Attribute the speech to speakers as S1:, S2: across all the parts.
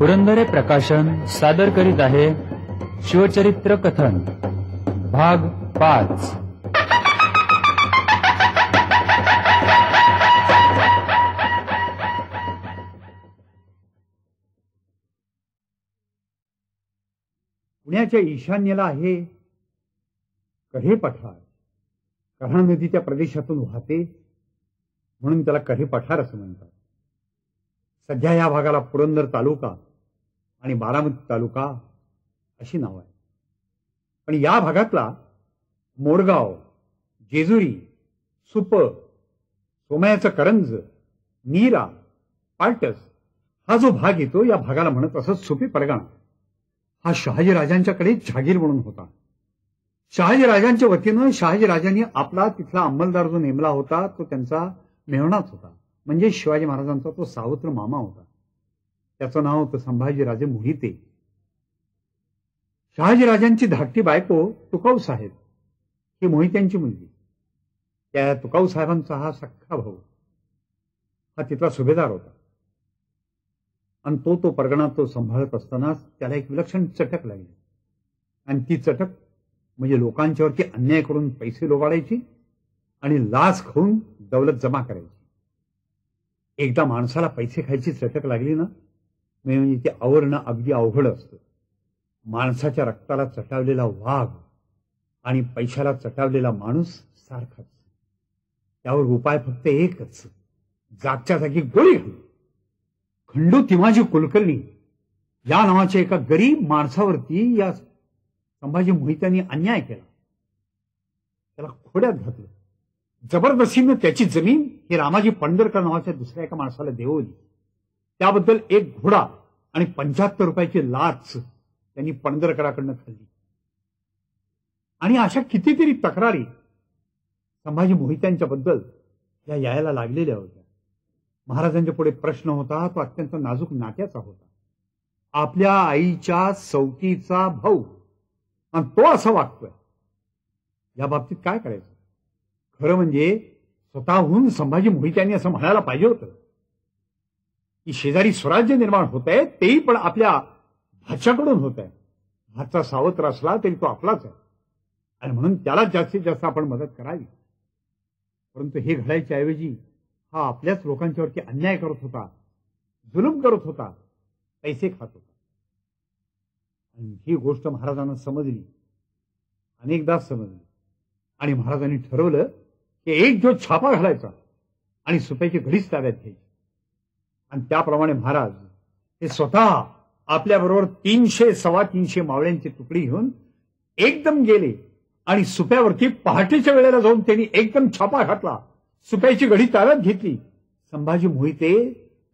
S1: पुरंदरे प्रकाशन सादर करीत आहे शिवचरित्र कथन भाग 5।
S2: पुण्याच्या ईशान्येला आहे कऱ्हे पठार। कऱ्हा नदी त्या प्रदेशातून वाहते म्हणून त्याला कऱ्हे पठार असं म्हणतात। सध्या या भागाला पुरंदर तालुका आणि बारामती तालुका अशी नाव आहे। पण या भागातला मोडगाव, जेजुरी, सुप, सोमयाचं करंज, नीरा, पाटस हा जो भाग येतो या भागाला म्हणत असत सुपी परगणा। हा शहाजीराजांच्याकडे जहागीर म्हणून होता। शहाजीराजांच्या वतीनं शहाजीराजांनी आपला तिथला अंमलदार जो नेमला होता तो त्यांचा मेहणाच होता, म्हणजे शिवाजी महाराजांचा तो सावत्र मामा होता। त्याचं नाव होतं संभाजीराजे मोहिते। शहाजीराजांची धाकटी बायको तुकाऊ साहेब ही मोहित्यांची मुलगी। त्या तुकाऊ साहेबांचा हा सख्खा भाऊ हा तिथला सुभेदार होता आणि तो परगणा तो सांभाळत असतानाच त्याला एक विलक्षण चटक लागली। आणि ती चटक म्हणजे लोकांच्यावरती अन्याय करून पैसे लोबाडायची आणि लाच खाऊन दौलत जमा करायची। एकदा माणसाला पैसे खायची चटक लागली ना म्हणजे ते आवरणं अगदी अवघड असतं। माणसाच्या रक्ताला चटावलेला वाघ आणि पैशाला चटावलेला माणूस सारखाच। त्यावर उपाय फक्त एकच, जागच्या जागी गोळी घालू। खंडू तिमाजी कुलकर्णी या नावाच्या एका गरीब माणसावरती या संभाजी मोहित्यांनी अन्याय केला। त्याला खोड्यात घातलं। जबरदस्तीनं त्याची जमीन ही रामाजी पंढरकर नावाच्या दुसऱ्या एका माणसाला देवली। त्याबद्दल एक घोडा आणि 75 रुपयाची लाच त्यांनी पंढरकराकडनं खाल्ली। आणि अशा कितीतरी तक्रारी संभाजी मोहित्यांच्या बद्दल या यायला लागलेल्या होत्या। महाराजांच्या पुढे प्रश्न होता तो अत्यंत नाजूक नात्याचा होता। आपल्या आईच्या सौतीचा भाऊ आणि तो असं वागतोय, या बाबतीत काय करायचं? खरं म्हणजे स्वतःहून संभाजी मोहित्यांनी असं म्हणायला पाहिजे होतं की शेजारी स्वराज्य निर्माण होत आहे, तेही पण आपल्या भाच्याकडून होत आहे। भाचा सावत्र असला तरी तो आपलाच आहे आणि म्हणून त्याला जास्तीत जास्त आपण मदत करावी। परंतु हे घडायच्या ऐवजी हा आपल्याच लोकांच्यावरती अन्याय करत होता, जुलूम करत होता, पैसे खात होता। आणि ही गोष्ट महाराजांना समजली, अनेकदा समजली। आणि महाराजांनी ठरवलं की एक दिवस छापा घालायचा आणि सुप्याची घडीच ताब्यात घ्यायची। आणि त्याप्रमाणे महाराज हे स्वतः आपल्याबरोबर 300-325 मावळ्यांची तुकडी घेऊन एकदम गेले आणि सुप्यावरती पहाटेच्या वेळेला जाऊन त्यांनी एकदम छापा घातला। सुप्याची घडी ताब्यात घेतली। संभाजी मोहिते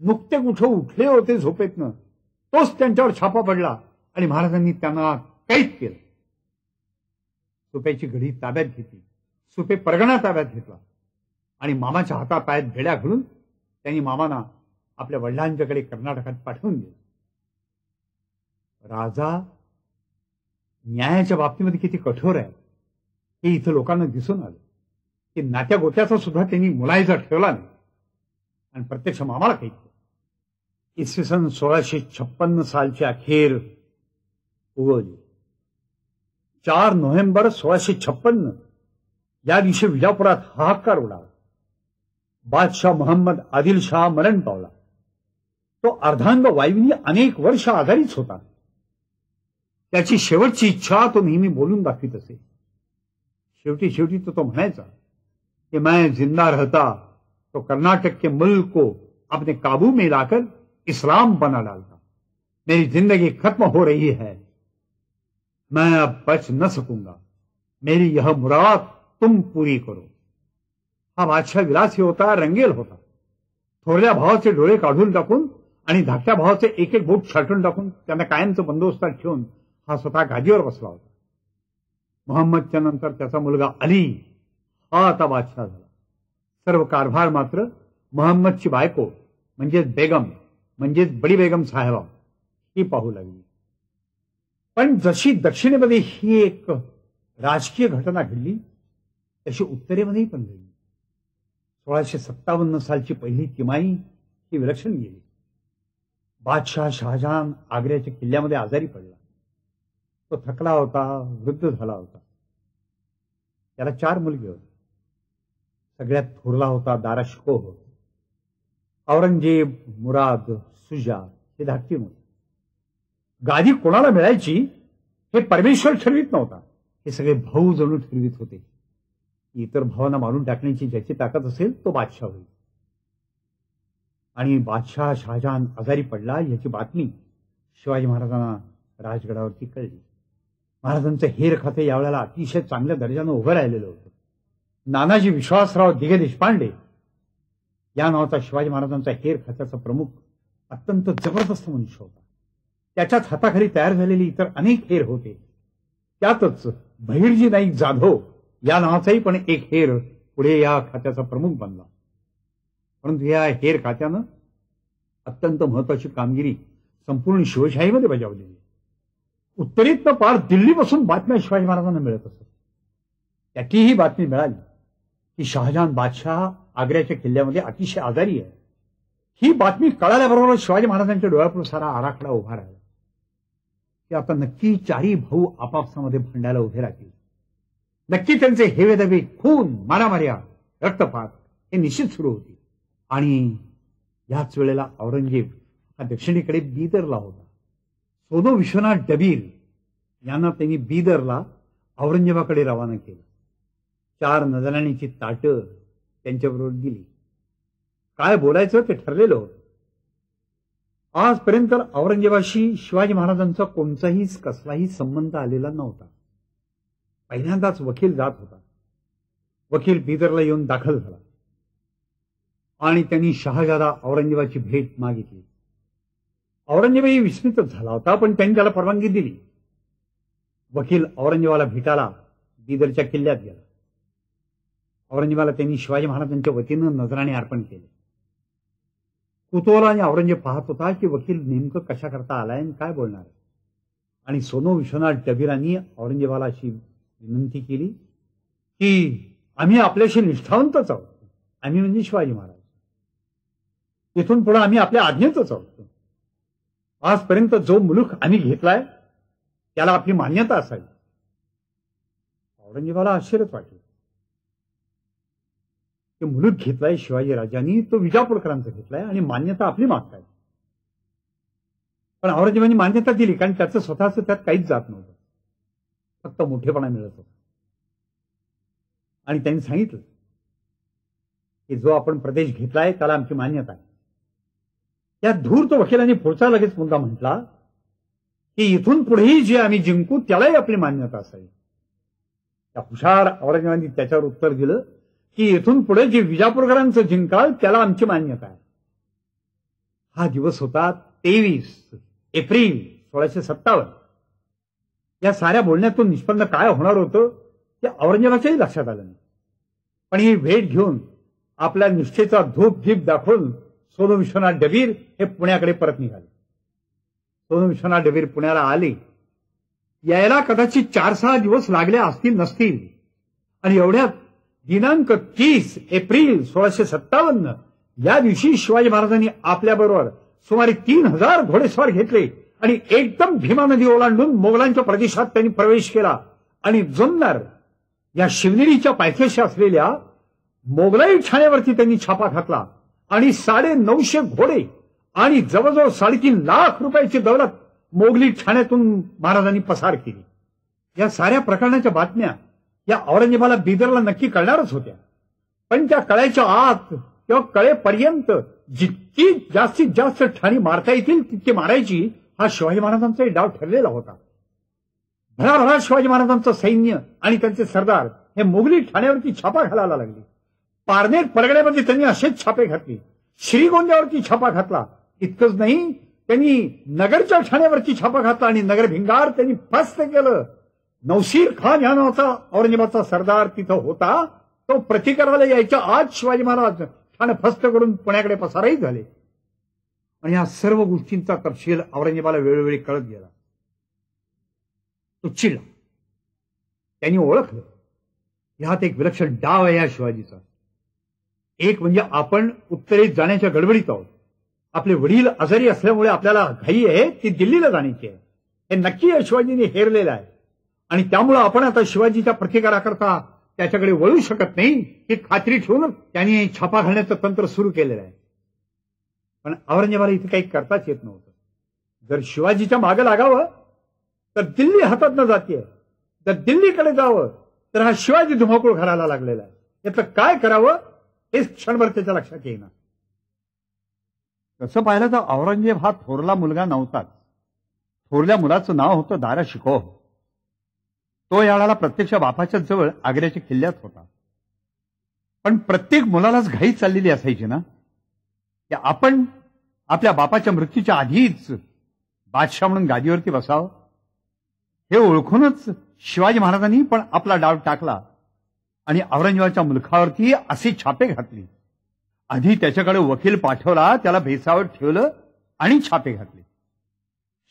S2: नुकते कुठं उठले होते झोपेतनं, तोच त्यांच्यावर छापा पडला आणि महाराजांनी त्यांना कैद केलं। सुप्याची घडी ताब्यात घेतली, सुपे परगणा ताब्यात घेतला आणि मामाच्या हातापायात भेड्या घालून त्यांनी मामांना आपल्या वडिलांच्याकडे कर्नाटकात पाठवून दिलं। राजा न्यायाच्या बाबतीमध्ये किती कठोर आहे हे इथं लोकांना दिसून आलं की नात्या गोत्याचा सुद्धा त्यांनी मुलायचा ठेवला नाही आणि प्रत्यक्ष मामाला काही केलं। इसवी सन 1656 सालची अखेर उगवली। 4 नोव्हेंबर 1656 या दिवशी विजापुरात हाहाकार उडाला। बादशाह मोहम्मद आदिलशाह मरण पावला। तो अर्धांग वायूंनी अनेक वर्ष आजारीच होता। त्याची शेवटची इच्छा तो नेहमी बोलून दाखवित असे। शेवटी तो म्हणायचा कि मैं जिंदा रहता तो कर्नाटक के मुल्क को अपने काबू में लाकर इस्लाम बना डालता। मेरी जिंदगी खत्म हो रही है, मैं अब बच न सकूंगा, मेरी यह मुराद तुम पूरी करो। हा बादशाह विलासी होता, रंगेल होता। थोरल्या भावाचे डोळे काढून टाकून आणि धाकट्या भावाचे एक एक बोट छाटून टाकून त्यांना कायमचं बंदोबस्तात ठेवून हा स्वतः गादीवर बसला होता। मोहम्मदच्या नंतर त्याचा मुलगा अली हा आता बादशाह झाला। सर्व कारभार मात्र मोहम्मदची बायको म्हणजेच बेगम म्हणजेच बडी बेगम साहेबा ही पाहू लागली। पण जशी दक्षिणेमध्ये ही एक राजकीय घटना घडली तशी उत्तरेमध्येही पण घडली। 1657 सालची पहिली तिमाही ही विलक्षण गेली। बादशाह शहाजहान आग्र्याच्या किल्ल्यामध्ये आजारी पडला. तो थकला होता, वृद्ध झाला होता. त्याला 4 मुलगे होते. सगळ्यात थोरला होता दाराशिकोह. औरंगजेब, मुराद, सुजा हे धाकटी मुलं. गादी कोणाला मिळायची हे परमेश्वर ठरवित नव्हता, हे सगळे भाऊ जणू ठरवित होते. इतर भावांना मारून टाकण्याची ज्याची ताकद असेल तो बादशाह होईल. आणि बादशाह शहाजहान आजारी पडला याची बातमी शिवाजी महाराजांना राजगडावरती कळली. महाराजांचं हेर खाते यावेळेला अतिशय चांगल्या दर्जानं उभं राहिलेलं होतं. नानाजी विश्वासराव दिघे देशपांडे या नावाचा शिवाजी महाराजांचा हेर खात्याचा प्रमुख अत्यंत जबरदस्त मनुष्य होता. त्याच्याच हाताखाली तयार झालेली इतर अनेक हेर होते. त्यातच बहिर्जी नाईक जाधव या नावाचाही पण एक हेर पुढे या खात्याचा प्रमुख बनला. परंतु या हेर खात्यानं अत्यंत महत्वाची कामगिरी संपूर्ण शिवशाहीमध्ये बजावलेली. उत्तरेतनं पार दिल्लीपासून बातम्या शिवाजी महाराजांना मिळत असत. त्याची ही बातमी मिळाली की शहाजहान बादशाह आग्र्याच्या किल्ल्यामध्ये अतिशय आजारी आहे. ही बातमी कळाल्याबरोबर शिवाजी महाराजांच्या डोळ्यापुढे सारा आराखडा उभा राहिला की आता नक्की 4ही भाऊ आपापसामध्ये भांडायला उभे राहतील. नक्की त्यांचे हेवेदावे, खून, मारामार्या, रक्तपात हे निश्चित सुरू होतील. आणि याच वेळेला औरंगजेब हा दक्षिणेकडे बीदरला होता. सोनो विश्वनाथ डबीर यांना त्यांनी बीदरला औरंगजेबाकडे रवाना केलं. 4 नजराणीची ताटं त्यांच्याबरोबर दिली. काय बोलायचं ते ठरलेलं होतं. आजपर्यंत औरंगजेबाशी शिवाजी महाराजांचा कोणताही कसलाही संबंध आलेला नव्हता. पहिल्यांदाच वकील जात होता. वकील बीदरला येऊन दाखल झाला आणि त्यांनी शहाजादा औरंगजेबाची भेट मागितली. औरंगजेबही विस्मितच झाला होता, पण त्यांनी त्याला परवानगी दिली. वकील औरंगजेबाला भेटायला बीदरच्या किल्ल्यात गेला. औरंगजेबाला त्यांनी शिवाजी महाराजांच्या वतीनं नजराणे अर्पण केले. कुतूहलाने औरंगजेब पाहत होता की वकील नेमकं कशा करता आलाय आणि काय बोलणार आहे. आणि सोनो विश्वनाथ डबीरांनी औरंगजेबाला अशी विनंती केली की आम्ही आपल्याशी निष्ठावंतच आहोत. आम्ही म्हणजे शिवाजी महाराज. इथून पुढे आम्ही आपल्या आज्ञेतच आहोत. आजपर्यंत जो मुलूक आम्ही घेतलाय त्याला आपली मान्यता असावी. औरंगजेबाला आश्चर्यच वाटलं. ते मुलूक घेतलाय शिवाजी राजांनी, तो विजापूरकरांचा घेतलाय आणि मान्यता आपली मागताय. पण औरंगजेबाने मान्यता दिली कारण त्याचं स्वतःच त्यात काहीच जात नव्हतं. फक्त मोठेपणा मिळत होता. आणि त्यांनी सांगितलं की जो आपण प्रदेश घेतलाय त्याला आमची मान्यता आहे. या धूर्त वकिलांनी पुढचा लगेच मुद्दा म्हटला की इथून पुढेही जे आम्ही जिंकू त्यालाही आपली मान्यता असावी. त्या हुशार औरंगजेबाने त्याच्यावर उत्तर दिलं की इथून पुढे जे विजापूरकरांचं जिंकाल त्याला आमची मान्यता आहे. हा दिवस होता 23 एप्रिल 1657. या साऱ्या बोलण्यातून निष्पन्न काय होणार होतं ते औरंगजेबाच्याही लक्षात आलं नाही. पण ही भेट घेऊन आपल्या निष्ठेचा धूप दीप दाखवून सोनो विश्वनाथ डबीर हे पुण्याकडे परत निघाले. सोनो विश्वनाथ डबीर पुण्याला आले. यायला कदाचित 4-6 दिवस लागले असतील नसतील. आणि एवढ्यात दिनांक 30 एप्रिल 1657 या दिवशी शिवाजी महाराजांनी आपल्याबरोबर सुमारे 3000 घोडेस्वार घेतले आणि एकदम भीमा नदी ओलांडून मोगलांच्या प्रदेशात त्यांनी प्रवेश केला आणि जुन्नर या शिवनेरीच्या पायथ्याशी असलेल्या मोगलाई ठाण्यावरती त्यांनी छापा घातला आणि 950 घोडे आणि जवळजवळ 3.5 लाख रुपयाची दौलत मोगली ठाण्यातून महाराजांनी पसार केली. या साऱ्या प्रकरणाच्या बातम्या या औरंगजेबाला बीदरला नक्की कळणारच होत्या. पण त्या कळायच्या आत किंवा कळेपर्यंत जितकी जास्तीत जास्त ठाणी मारता येतील तितकी मारायची हा शिवाजी महाराजांचा डाव ठरलेला होता. भराभरा शिवाजी महाराजांचं सैन्य आणि त्यांचे सरदार हे मोगली ठाण्यावरती छापा घालायला लागले. पारनेर परगड्यामध्ये त्यांनी असेच छापे घातले. श्रीगोंद्यावरती छापा घातला. इतकंच नाही, त्यांनी नगरच्या ठाण्यावरती छापा घातला आणि नगर भिंगार त्यांनी फस्त केलं. नौशीर खान या नावाचा औरंगजेबाचा सरदार तिथं होता. तो प्रतिकाराला यायच्या आज शिवाजी महाराज ठाणे फस्त करून पुण्याकडे पसारही झाले. आणि या सर्व गोष्टींचा तपशील औरंगजेबाला वेळोवेळी कळत गेला. तो चिडला. त्यांनी ओळखलं ह्यात एक विलक्षण डाव आहे या शिवाजीचा. एक म्हणजे आपण उत्तरेत जाण्याच्या गडबडीत आहोत आपले वडील आजारी असल्यामुळे आपल्याला घाई आहे ती दिल्लीला जाण्याची आहे. हे नक्की या शिवाजीने हेरलेलं आहे आणि त्यामुळं आपण आता शिवाजीच्या प्रतिकाराकरता त्याच्याकडे वळू शकत नाही ही खात्री ठेवून त्यांनी छापा घालण्याचं तंत्र सुरू केलेलं आहे. पण औरंगजेबाला इथे काही करताच येत नव्हतं. जर शिवाजीच्या मागे लागावं तर दिल्ली हातात न जातीये, जर दिल्लीकडे जावं तर हा शिवाजी धुमाकूळ घालायला लागलेला आहे. यातलं काय करावं हेच क्षणभर त्याच्या लक्षात येईना.
S3: तसं पाहिलं तर औरंगजेब हा थोरला मुलगा नव्हताच. थोरल्या मुलाचं नाव होतं दारा शिकोह. तो याला प्रत्यक्ष बापाच्या जवळ आग्र्याच्या किल्ल्यात होता. पण प्रत्येक मुलालाच घाई चाललेली असायची ना की आपण आपल्या बापाच्या मृत्यूच्या आधीच बादशाह म्हणून गादीवरती बसावं. हे ओळखूनच शिवाजी महाराजांनी पण आपला डाव टाकला आणि औरंगजेबाच्या मुलखावरती असे छापे घातले. आधी त्याच्याकडे वकील पाठवला, त्याला भेसावर ठेवलं आणि छापे घातले.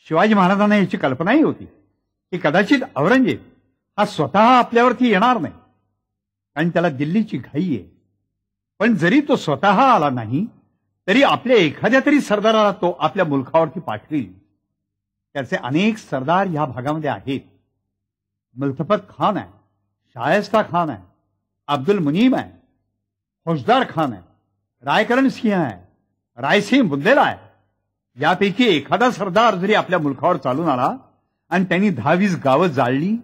S3: शिवाजी महाराजांना याची कल्पनाही होती की कदाचित औरंगजेब हा स्वतः आपल्यावरती येणार नाही, कारण त्याला दिल्लीची घाई आहे. पण जरी तो स्वतः आला नाही तरी आपल्या एखाद्या तरी सरदाराला तो आपल्या मुलखावरती पाठवील. त्याचे अनेक सरदार या भागामध्ये आहेत. मुल्तफत खान आहे, शायस्ता खान आहे, अब्दुल मुनीम आहे, फौजदार खान आहे, रायकरण सिंह आहे, रायसिंह बुंदेला आहे. यापैकी एखादा सरदार जरी आपल्या मुलखावर चालून आला आणि त्यांनी 10-20 गावं जाळली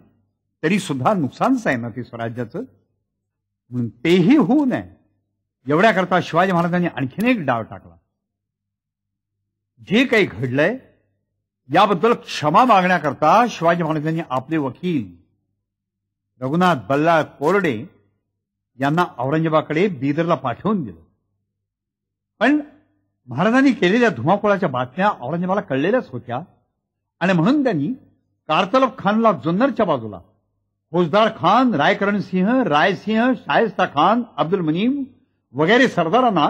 S3: तरी सुद्धा नुकसानच आहे ना ते स्वराज्याचं. म्हणून तेही होऊ नये एवढ्याकरता शिवाजी महाराजांनी आणखीन एक डाव टाकला. जे काही घडलंय याबद्दल क्षमा मागण्याकरता शिवाजी महाराजांनी आपले वकील रघुनाथ बल्लाळ कोरडे यांना औरंगजेबाकडे बिदरला पाठवून दिलं. पण महाराजांनी केलेल्या धुमाकुळाच्या बातम्या औरंगजेबाला कळलेल्याच होत्या आणि म्हणून त्यांनी कारतलब खानला जुन्नरच्या बाजूला, फौजदार खान, रायकरण सिंह, रायसिंह, शायस्ता खान, अब्दुल मुनीम वगैरे सरदारांना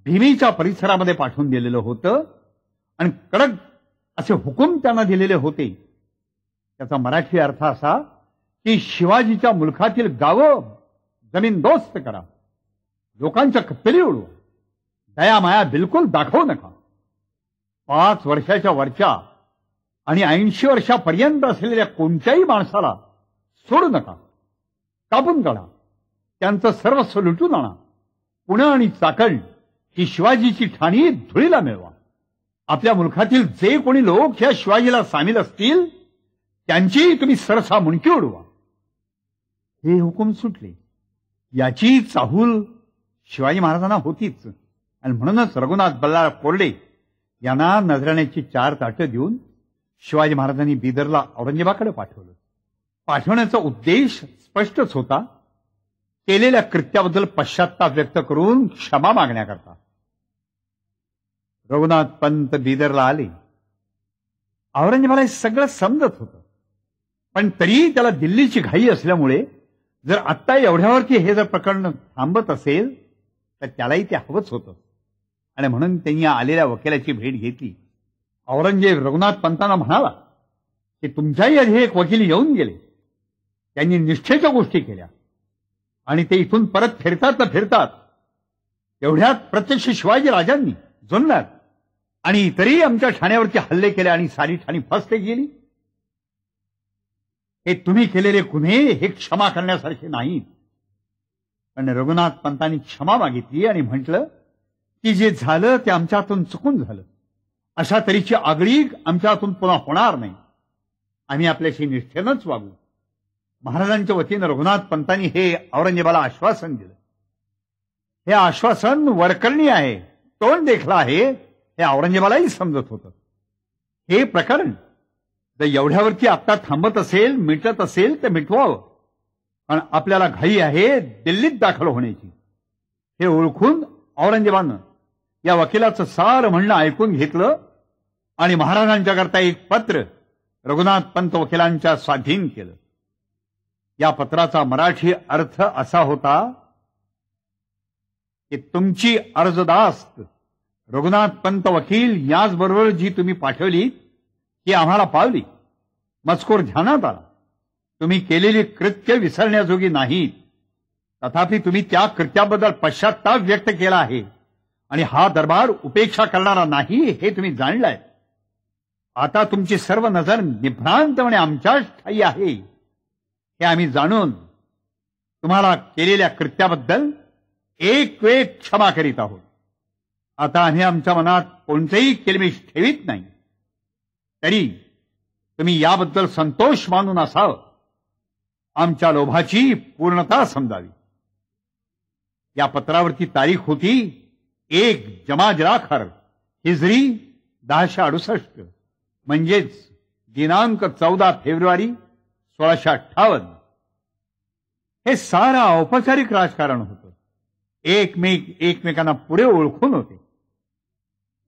S3: भीमीच्या परिसरामध्ये पाठवून दिलेलं होतं आणि कडक असे हुकूम त्यांना दिलेले होते. त्याचा मराठी अर्थ असा की शिवाजीच्या मुलखातील गावं जमीनदोस्त करा, लोकांच्या कत्तली उडवा, दयामाया बिलकुल दाखवू नका. 5 वर्षाच्या वरच्या आणि 80 वर्षापर्यंत असलेल्या कोणत्याही माणसाला सोडू नका, कापून काढा, त्यांचं सर्वस्व लुटून आणा. पुणे आणि चाकण ही शिवाजीची ठाणी धुळीला मिळवा. आपल्या मुलखातील जे कोणी लोक या शिवाजीला सामील असतील त्यांची तुम्ही सरसा मुंडकी उडवा. हे हुकूम सुटले. याची चाहूल शिवाजी महाराजांना होतीच आणि म्हणूनच रघुनाथ बल्लाळ कोरडे यांना नजराण्याची 4 ताटं देऊन शिवाजी महाराजांनी बिदरला औरंगजेबाकडे पाठवलं. पाठवण्याचा उद्देश स्पष्टच होता, केलेल्या कृत्याबद्दल पश्चात्ताप व्यक्त करून क्षमा मागण्याकरता. रघुनाथ पंत बिदरला आले. औरंगजेबाला हे सगळं समजत होतं, पण तरीही त्याला दिल्लीची घाई असल्यामुळे जर आत्ता एवढ्यावरती हे जर प्रकरण थांबत असेल तर त्यालाही ते हवंच होतं आणि म्हणून त्यांनी आलेल्या वकिलाची भेट घेतली. औरंगजेब रघुनाथ पंतांना म्हणाला की तुमच्याही आधी एक वकील येऊन गेले, त्यांनी निष्ठेच्या गोष्टी केल्या आणि ते इथून परत फिरतात ना फिरतात एवढ्यात प्रत्यक्ष शिवाजी राजांनी जुन्नर आणि इतरही आमच्या ठाण्यावरती हल्ले केले आणि सारी ठाणी फस्त गेली. हे तुम्ही केलेले गुन्हे हे क्षमा करण्यासारखे नाहीत. पण रघुनाथ पंतांनी क्षमा मागितली आणि म्हटलं की जे झालं ते आमच्या हातून चुकून झालं. अशा तऱ्हेची आगळीक आमच्या हातून पुन्हा होणार नाही. आम्ही आपल्याशी निष्ठेनंच वागू. महाराजांच्या वतीनं रघुनाथ पंतांनी हे औरंगजेबाला आश्वासन दिलं. हे आश्वासन वरकरणी आहे, तोंड देखला आहे, हे औरंगजेबालाही समजत होतं. हे प्रकरण जर एवढ्यावरती आता थांबत असेल, मिटत असेल तर मिटवावं, पण आपल्याला घाई आहे दिल्लीत दाखल होण्याची. हे ओळखून औरंगजेबानं या वकिलाचं सारं म्हणणं ऐकून घेतलं आणि महाराजांच्या करता एक पत्र रघुनाथ पंत वकिलांच्या स्वाधीन केलं. या पत्राचा मराठी अर्थ असा होता की तुमची अर्जदास्त रघुनाथ पंत वकील याचबरोबर जी तुम्ही पाठवली ती आम्हाला पावली. मजकूर ध्यानात आला. तुम्ही केलेली कृत्य विसरण्याजोगी नाहीत, तथापि तुम्ही त्या कृत्याबद्दल पश्चात्ताप व्यक्त केला आहे आणि हा दरबार उपेक्षा करणारा नाही हे तुम्ही जाणलाय. आता तुमची सर्व नजर निभ्रांतपणे आमच्याच ठायी आहे हे आम्ही जाणून तुम्हाला केलेल्या कृत्याबद्दल एक वेळ क्षमा करीत आहोत. आता आम्ही आमच्या मनात कोणतेही केलमिश ठेवीत नाही. तरी तुम्ही याबद्दल संतोष मानून असावं. आमच्या लोभाची पूर्णता समजावी. या पत्रावरती तारीख होती 1 जमाद राखर हिजरी 1068 म्हणजेच दिनांक 14 फेब्रुवारी 1658. हे सारा औपचारिक राजकारण होतं. एकमेकांना पुढे ओळखून होते.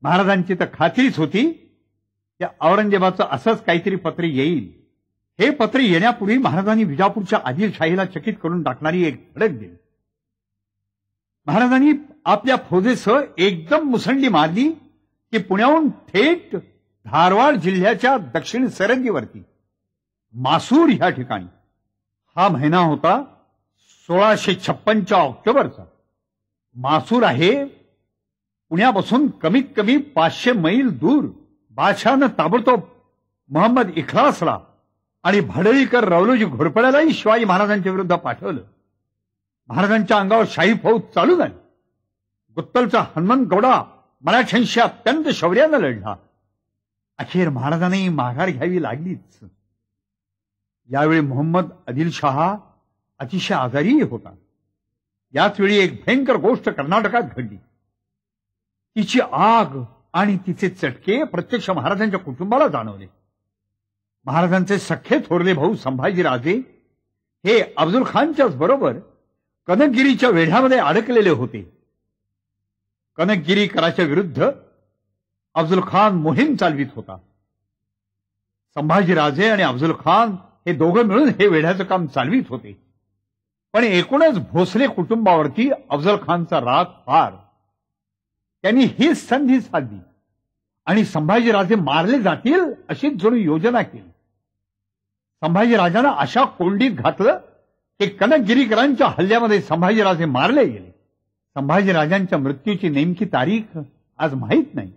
S3: महाराजांची तर खात्रीच होती की औरंगजेबाचं असंच काहीतरी पत्र येईल. हे पत्र येण्यापूर्वी महाराजांनी विजापूरच्या आदिलशाहीला चकित करून टाकणारी एक धडक दिली. महाराजांनी आपल्या फौजेसह एकदम मुसंडी मारली की पुण्याहून थेट धारवाड जिल्ह्याच्या दक्षिण सरहद्दीवरती मासूर ह्या ठिकाणी. हा महिना होता 1656 ऑक्टोबरचा. मासूर आहे पुण्यापासून कमीत कमी 500 मैल दूर. बादशहानं ताबडतोब मोहम्मद इखलासला आणि भडळीकर रवलोजी घोरपड्यालाही शिवाजी महाराजांच्या विरुद्ध पाठवलं. महाराजांच्या अंगावर शाही फौज चालू झाली. गुत्तलचा हनुमंत गौडा मराठ्यांशी अत्यंत शौर्यानं लढला. अखेर महाराजांनाही माघार घ्यावी लागलीच. यावेळी मोहम्मद आदिलशहा अतिशय आजारी होता. याच वेळी एक भयंकर गोष्ट कर्नाटकात घडली. तिची आग आणि तिचे चटके प्रत्यक्ष महाराजांच्या कुटुंबाला जाणवले. महाराजांचे सख्खे थोरले भाऊ संभाजीराजे हे अफजल खानच्याच बरोबर कनकगिरीच्या वेढ्यामध्ये अडकलेले होते. कनकगिरीकराच्या विरुद्ध अफजल खान मोहीम चालवित होता. संभाजीराजे आणि अफजल खान हे दोघं मिळून हे वेढ्याचं काम चालवित होते. पण एकूणच भोसले कुटुंबावरती अफजल खानचा राग फार. त्यांनी हीच संधी साधली आणि संभाजीराजे मारले जातील अशीच जणू योजना केली. संभाजीराजांना अशा कोंडीत घातलं की कनकगिरीकरांच्या हल्ल्यामध्ये संभाजीराजे मारले गेले. संभाजीराजांच्या मृत्यूची नेमकी तारीख आज माहीत नाही.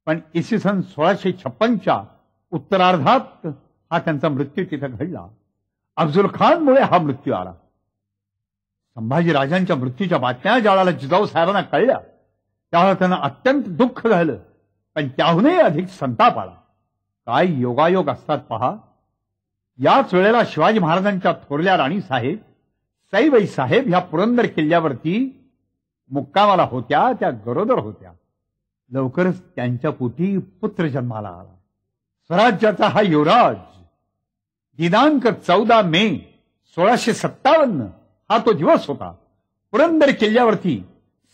S3: पण इसवी सन 1656च्या उत्तरार्धात हा त्यांचा मृत्यू तिथं घडला. अफजल खानमुळे हा मृत्यू आला. संभाजीराजांच्या मृत्यूच्या बातम्या ज्यावेळेला जिजाऊ साहेबांना कळल्या त्यावेळेला त्यांना अत्यंत दुःख झालं. पण त्याहूनही अधिक संताप आला. काय योगायोग असतात पहा. याच वेळेला शिवाजी महाराजांच्या थोरल्या राणीसाहेब सईबाई साहेब ह्या पुरंदर किल्ल्यावरती मुक्कामाला होत्या. त्या गरोदर होत्या. लवकरच त्यांच्या पोटी पुत्र जन्माला आला. स्वराज्याचा हा युवराज. दिनांक 14 मे 1657 हा तो दिवस होता. पुरंदर किल्ल्यावरती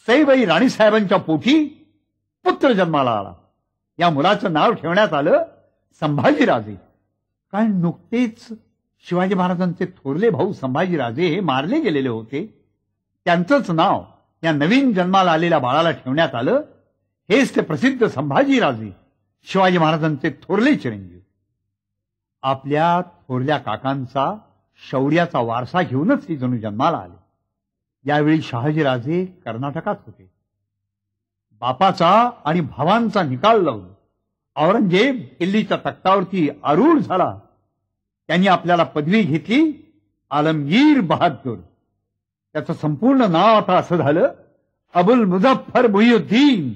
S3: सईबाई राणीसाहेबांच्या पोटी पुत्र जन्माला आला. या मुलाचं नाव ठेवण्यात आलं संभाजीराजे. कारण नुकतेच शिवाजी महाराजांचे थोरले भाऊ संभाजीराजे हे मारले गेलेले होते. त्यांचंच नाव या नवीन जन्माला आलेल्या बाळाला ठेवण्यात आलं. हेच ते प्रसिद्ध संभाजीराजे शिवाजी महाराजांचे थोरले चिरंजीव. आपल्या थोरल्या काकांचा शौर्याचा वारसा घेऊनच ही जणू जन्माला आले. यावेळी शहाजीराजे कर्नाटकात होते. बापाचा आणि भावांचा निकाल लावून औरंगजेब दिल्लीच्या तख्तावरती आरूढ झाला. त्यांनी आपल्याला पदवी घेतली आलमगीर बहादूर. त्याचं संपूर्ण नाव आता असं झालं अबुल मुझफ्फर मुहिउद्दीन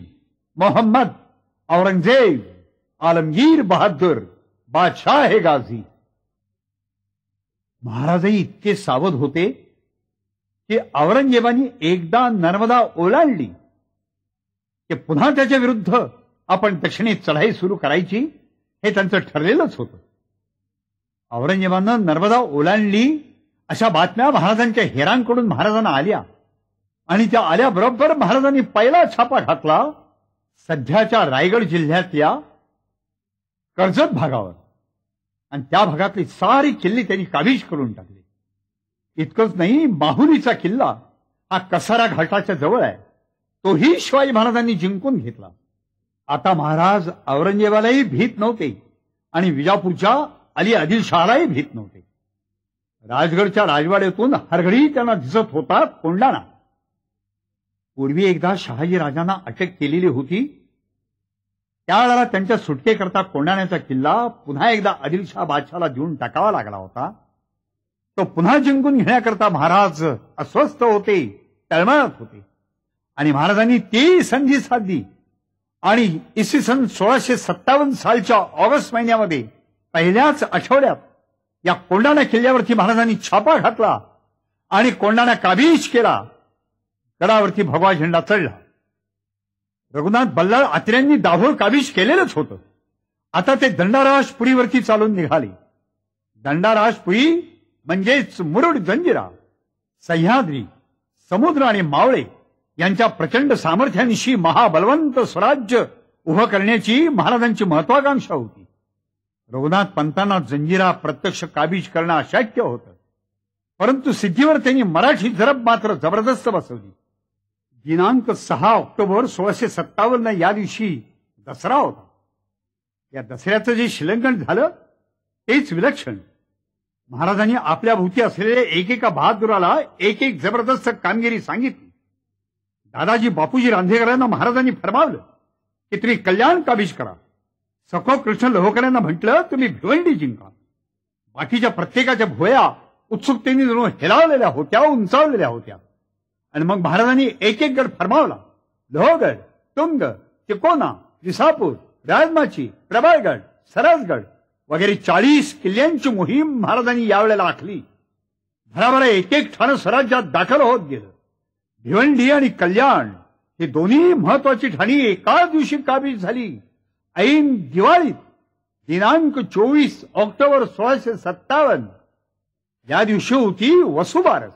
S3: मोहम्मद औरंगजेब आलमगीर बहादूर बादशाह गाझी. महाराजही इतके सावध होते की औरंगजेबाने एकदा नर्मदा ओलांडली की पुन्हा त्याच्या विरुद्ध आपण दक्षिणेत चढाई सुरू करायची हे त्यांचं ठरलेलंच होतं. औरंगजेबानं नर्मदा ओलांडली अशा बातम्या महाराजांच्या हेरांकडून महाराजांना आल्या आणि त्या आल्याबरोबर महाराजांनी पहिला छापा घातला सध्याच्या रायगड जिल्ह्यातल्या कर्जत भागावर आणि त्या भागातली सारी किल्ली त्यांनी काबीज करून टाकली. इतकंच नाही, माहुलीचा किल्ला हा कसारा घाटाच्या जवळ आहे तोही शिवाजी महाराजांनी जिंकून घेतला. आता महाराज औरंगजेबालाही भीत नव्हते आणि विजापूरच्या अली आदिलशहालाही भीत नव्हते. राजगडच्या राजवाड्यातून हरघडी त्यांना दिसत होता कोंडाणा. पूर्वी एकदा शहाजी राजांना अटक केलेली होती. त्यावेळेला त्यांच्या सुटकेकरता कोंढाण्याचा किल्ला पुन्हा एकदा आदिलशाह बादशाहला देऊन टाकावा लागला होता. तो पुन्हा जिंकून घेण्याकरता महाराज अस्वस्थ होते, तळमळत होते. आणि महाराजांनी ती संधी साधली आणि इसवी सन 1657 सालच्या ऑगस्ट महिन्यामध्ये पहिल्याच आठवड्यात या कोंढाणा किल्ल्यावरती महाराजांनी छापा घातला आणि कोंढाणा काबीज केला. गडावरती भगवा झेंडा चढला. रघुनाथ बल्लाळ आत्र्यांनी दाभोळ काबीज केलेलंच होतं. आता ते दंडाराजपुरीवरती चालून निघाले. दंडाराजपुरी म्हणजेच मुरुड जंजिरा, सह्याद्री, समुद्र आणि मावळे यांच्या प्रचंड सामर्थ्यानिशी महाबलवंत स्वराज्य उभं करण्याची महाराजांची महत्वाकांक्षा होती. रघुनाथ पंतांना जंजिरा प्रत्यक्ष काबीज करणं अशक्य होतं. परंतु सिद्धीवर त्यांनी मराठी जरब मात्र जबरदस्त बसवली. दिनांक 6 ऑक्टोबर 1657 या दिवशी दसरा होता. या दसऱ्याचं जे शिलंगण झालं तेच विलक्षण. महाराजांनी आपल्या भोवती असलेल्या एकेका बहादुराला एक एक जबरदस्त कामगिरी सांगितली. दादाजी बापूजी रांधेकरांना महाराजांनी फरमावलं की तुम्ही कल्याण काबीज करा. सखो कृष्ण लोहकरांना म्हटलं तुम्ही भिवंडी जिंका. बाकीच्या प्रत्येकाच्या भुया उत्सुकतेने जणू हेलावलेल्या होत्या, उंचावलेल्या होत्या. आणि मग महाराजांनी एक एक गड फरमावला. लोहगड, तुंग, तिकोना, विसापूर, राजमाची, प्रबळगड, सरसगड वगैरे 40 किल्ल्यांची मोहीम महाराजांनी यावेळेला आखली. भराभरा एक एक ठाणं स्वराज्यात दाखल होत गेलं. भिवंडी आणि कल्याण ही दोन्ही महत्वाची ठाणी एकाच दिवशी काबीज झाली. ऐन दिवाळीत दिनांक 24 ऑक्टोबर 1657 या दिवशी होती वसुबारस.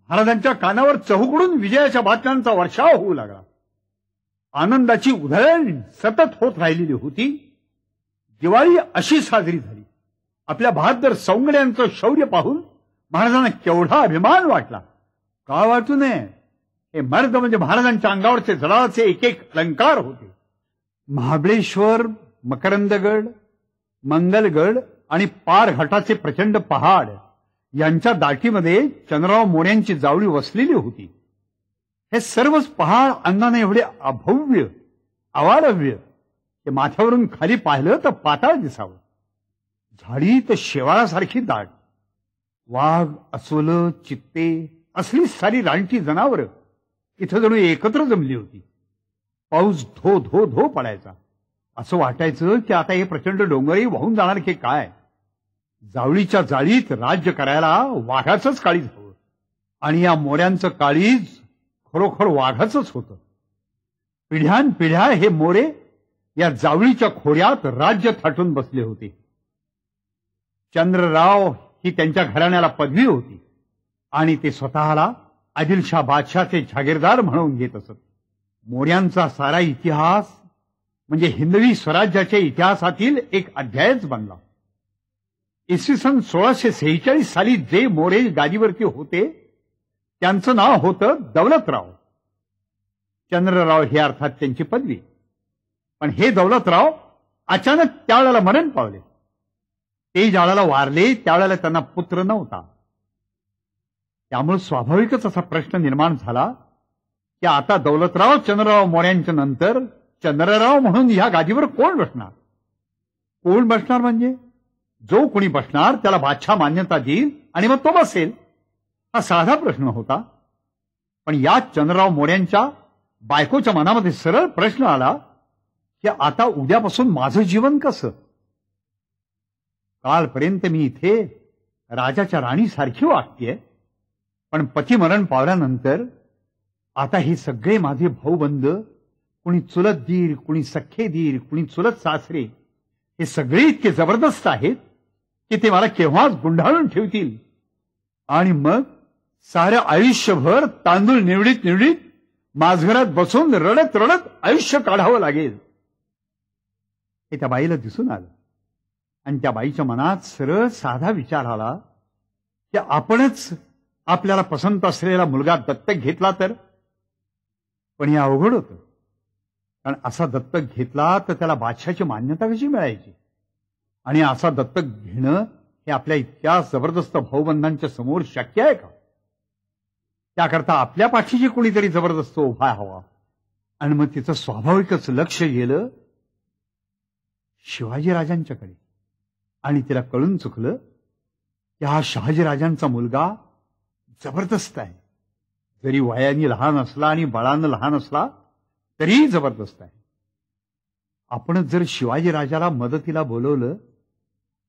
S3: महाराजांच्या कानावर चहूकडून विजयाच्या बातम्यांचा वर्षाव होऊ लागला. आनंदाची उधळण सतत होत राहिलेली होती. दिवाळी अशी साजरी झाली. आपल्या बहादर सौंगड्यांचं शौर्य पाहून महाराजांना केवढा अभिमान वाटला. का वाटू नये. हे मर्द म्हणजे महाराजांच्या अंगावरचे जळाचे एक एक अलंकार होते. महाबळेश्वर, मकरंदगड, मंगलगड आणि पार घाटाचे प्रचंड पहाड यांच्या दाटीमध्ये चंद्रराव मोऱ्यांची जावळी वसलेली होती. हे सर्वच पहाड अंगाने एवढे अभव्य, अवाढव्य ते माथ्यावरून खाली पाहिलं तर पाताळ दिसावं. झाडी तर शेवाळासारखी दाट. वाघ, अस्वलं, चित्ते असली सारी रानटी जनावरं इथं जणू एकत्र जमली होती. पाऊस धो धो धो पडायचा. असं वाटायचं की आता हे प्रचंड डोंगरही वाहून जाणार की काय. जावळीच्या जाळीत राज्य करायला वाघाचंच काळीज हवं. आणि या मोऱ्यांचं काळीज खरोखर वाघाचंच होतं. पिढ्यानपिढ्या हे मोरे या जावळीच्या खोऱ्यात राज्य थाटून बसले होते. चंद्रराव ही त्यांच्या घराण्याला पदवी होती आणि ते स्वतःला आदिलशाह बादशाहचे जागीरदार म्हणून घेत असत. मोऱ्यांचा सारा इतिहास म्हणजे हिंदवी स्वराज्याच्या इतिहासातील एक अध्यायच बनला. इसवी सन 1646 साली जे मोरे गादीवरती होते त्यांचं नाव होतं दौलतराव. चंद्रराव हे अर्थात त्यांची पदवी. पण हे दौलतराव अचानक त्यावेळेला मरण पावले. ते ज्यावेळेला वारले त्यावेळेला त्यांना पुत्र नव्हता. त्यामुळे स्वाभाविकच असा प्रश्न निर्माण झाला की आता दौलतराव चंद्रराव मोऱ्यांच्या नंतर चंद्रराव म्हणून ह्या गादीवर कोण बसणार. कोण बसणार म्हणजे जो कोणी बसणार त्याला बादशाह मान्यता देईल आणि मग तो बसेल. हा साधा प्रश्न होता. पण या चंद्रराव मोऱ्यांच्या बायकोच्या मनामध्ये सरळ प्रश्न आला की आता उद्यापासून माझं जीवन कसं. कालपर्यंत मी इथे राजाच्या राणीसारखी वागतेय, पण पती मरण पावल्यानंतर आता हे सगळे माझे भाऊबंद, कुणी चुलत दीर, कुणी सख्खे दीर, कुणी चुलत सासरे, हे सगळे इतके जबरदस्त आहेत की ते मला केव्हाच गुंडाळून ठेवतील आणि मग साऱ्या आयुष्यभर तांदूळ निवडीत निवडीत माझघरात बसून रडत रडत आयुष्य काढावं लागेल. हे त्या बाईला दिसून आलं आणि त्या बाईच्या मनात सरळ साधा विचार आला की आपणच आपल्याला पसंत असलेला मुलगा दत्तक घेतला तर. पण हे अवघड होतं, कारण असा दत्तक घेतला तर त्याला बादशाची मान्यता कशी मिळायची. आणि असा दत्तक घेणं हे आपल्या इतक्या जबरदस्त भाऊबंधांच्या समोर शक्य आहे का. त्याकरता आपल्या पाठीशी कोणीतरी जबरदस्त उभा हवा. आणि मग तिचं स्वाभाविकच लक्ष गेलं शिवाजीराजांच्याकडे. आणि तिला कळून चुकलं की हा शहाजीराजांचा मुलगा जबरदस्त आहे. जरी वयाने लहान असला आणि बळानं लहान असला तरीही जबरदस्त आहे. आपण जर शिवाजीराजाला मदतीला बोलवलं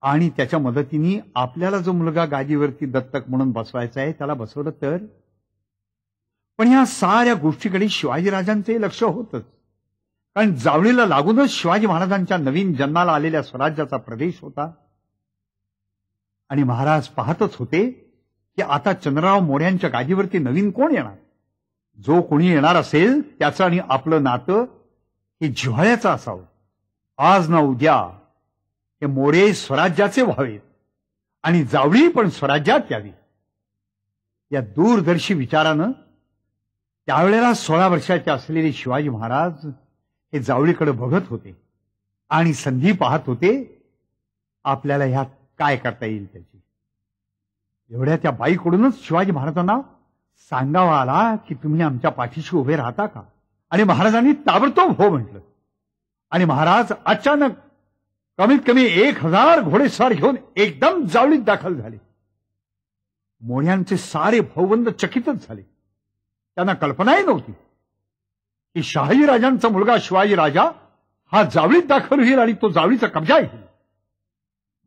S3: आणि त्याच्या मदतीने आपल्याला जो मुलगा गादीवरती दत्तक म्हणून बसवायचा आहे त्याला बसवलं तर. पण या साऱ्या गोष्टीकडे शिवाजीराजांचंही लक्ष होतच. कारण जावळीला लागूनच शिवाजी महाराजांच्या नवीन जन्माला आलेल्या स्वराज्याचा प्रदेश होता. आणि महाराज पाहतच होते की आता चंद्रराव मोऱ्यांच्या गादीवरती नवीन कोण येणार. जो कोणी येणार असेल त्याचं आणि आपलं नातं हे जिव्हाळ्याचं असावं. आज ना उद्या हे मोरे स्वराज्याचे व्हावेत आणि जावळी पण स्वराज्यात यावी. या दूरदर्शी विचारानं त्यावेळेला 16 वर्षाचे असलेले शिवाजी महाराज हे जावळीकडे बघत होते आणि संधी पाहत होते आपल्याला ह्यात काय करता येईल त्याची. एवढ्या त्या बाईकडूनच शिवाजी महाराजांना सांगावा आला की तुम्ही आमच्या पाठीशी उभे राहता का. आणि महाराजांनी ताबडतोब हो म्हटलं. आणि महाराज अचानक कमीत कमी 1000 घोडेस्वार घेऊन एकदम जावळीत दाखल झाले. मोऱ्यांचे सारे भाऊबंद चकितच झाले. त्यांना कल्पनाही नव्हती की शहाजीराजांचा मुलगा शिवाजी राजा हा जावळीत दाखल होईल आणि तो जावळीचा कब्जा घेईल.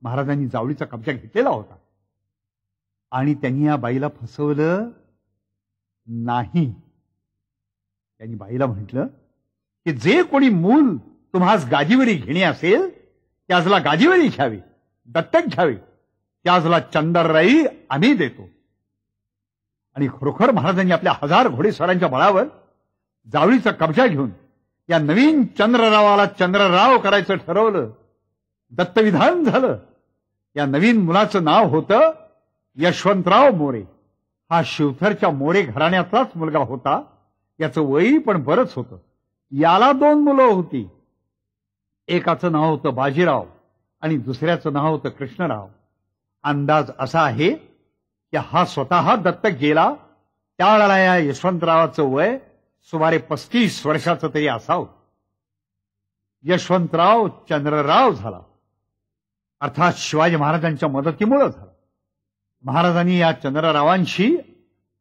S3: महाराजांनी जावळीचा कब्जा घेतलेला होता आणि त्यांनी या बाईला फसवलं नाही. त्यांनी बाईला म्हटलं की जे कोणी मूल तुम्हास गादीवरी घेणे असेल त्याजला गादीवरी घ्यावी, दत्तक घ्यावी. त्याजला चंदरराई आम्ही देतो. आणि खरोखर महाराजांनी आपल्या 1000 घोडेस्वारांच्या बळावर जावळीचा कब्जा घेऊन या नवीन चंद्ररावाला चंद्रराव करायचं ठरवलं. दत्तविधान झालं. या नवीन मुलाचं नाव होतं यशवंतराव मोरे. हा शिवथरच्या मोरे घराण्यातलाच मुलगा होता. याचं वय पण बरंच होतं. याला 2 मुलं होती. एकाचं नाव होतं बाजीराव आणि दुसऱ्याचं नाव होतं कृष्णराव. अंदाज असा आहे की हा स्वतः दत्तक गेला त्यावेळेला या यशवंतरावाचं वय सुमारे 35 वर्षाचं तरी असावं. यशवंतराव चंद्रराव झाला. अर्थात शिवाजी महाराजांच्या मदतीमुळे झाला. महाराजांनी या चंद्ररावांशी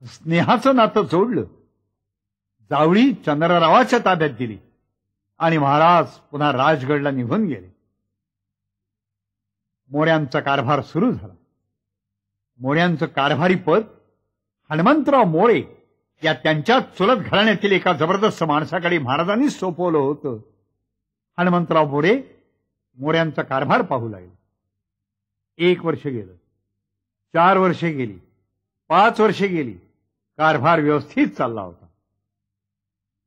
S3: स्नेहाचं नातं जोडलं. जावळी चंद्ररावाच्या ताब्यात दिली आणि महाराज पुन्हा राजगडला निघून गेले. मोऱ्यांचा कारभार सुरू झाला. मोऱ्यांचं कारभारी पद हनुमंतराव मोरे या त्यांच्या चुलत घराण्यातील एका जबरदस्त माणसाकडे महाराजांनी सोपवलं होतं. हनुमंतराव मोरे मोऱ्यांचा कारभार पाहू लागले. 1 वर्ष गेलं, 4 वर्षे गेली, 5 वर्षे गेली. कारभार व्यवस्थित चालला होता.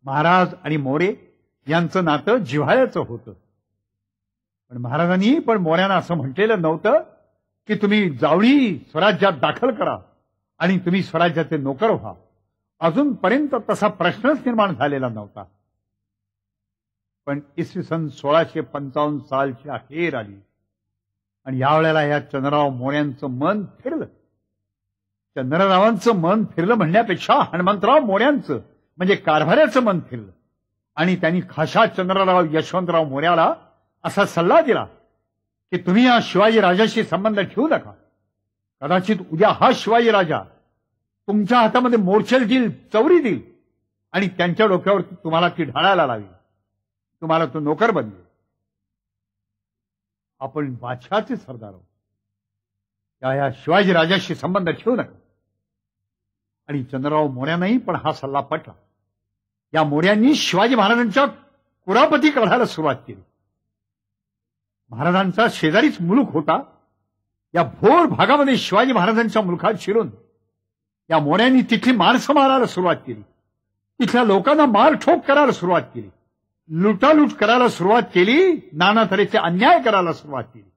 S3: महाराज आणि मोरे यांचं नातं जिव्हाळ्याचं होतं. पण महाराजांनी पण मोऱ्यांना असं म्हटलेलं नव्हतं की तुम्ही जावळी स्वराज्यात दाखल करा आणि तुम्ही स्वराज्याचे नोकर व्हा. अजूनपर्यंत तसा प्रश्नच निर्माण झालेला नव्हता. पण इसवी सन 1655 सालची अखेर आली आणि यावेळेला या चंद्रराव मोऱ्यांचं मन फिरलं. चंद्ररावांचं मन फिरलं म्हणण्यापेक्षा हनुमंतराव मोऱ्यांचं म्हणजे कारभाऱ्याचं मन फिरलं. आणि त्यांनी खाशा चंद्रराव यशवंतराव मोऱ्याला असा सल्ला दिला की तुम्ही या शिवाजी राजाशी संबंध ठेवू नका. कदाचित उद्या हा शिवाजी राजा तुमच्या हातामध्ये मोर्चल देईल, चौरी देईल आणि त्यांच्या डोक्यावर तुम्हाला ती ढाळायला लावी. तुम्हाला तो नोकर बनवेल. आपण बादशाहचे सरदार आहोत. या शिवाजी राजाशी संबंध ठेवू नका. आणि चंद्रराव मोऱ्यांनाही पण हा सल्ला पटला. या मोऱ्यांनी शिवाजी महाराजांच्या कुरापती काढायला सुरुवात केली. महाराजांचा शेजारीच मुलूक होता. या भोर भागामध्ये शिवाजी महाराजांच्या मुलखात शिरून या मोऱ्यांनी तिथली माणसं मारायला सुरुवात केली. तिथल्या लोकांना मारठोक करायला सुरुवात केली. लुटालूट करायला सुरुवात केली. नाना तऱ्हेचे अन्याय करायला सुरुवात केली.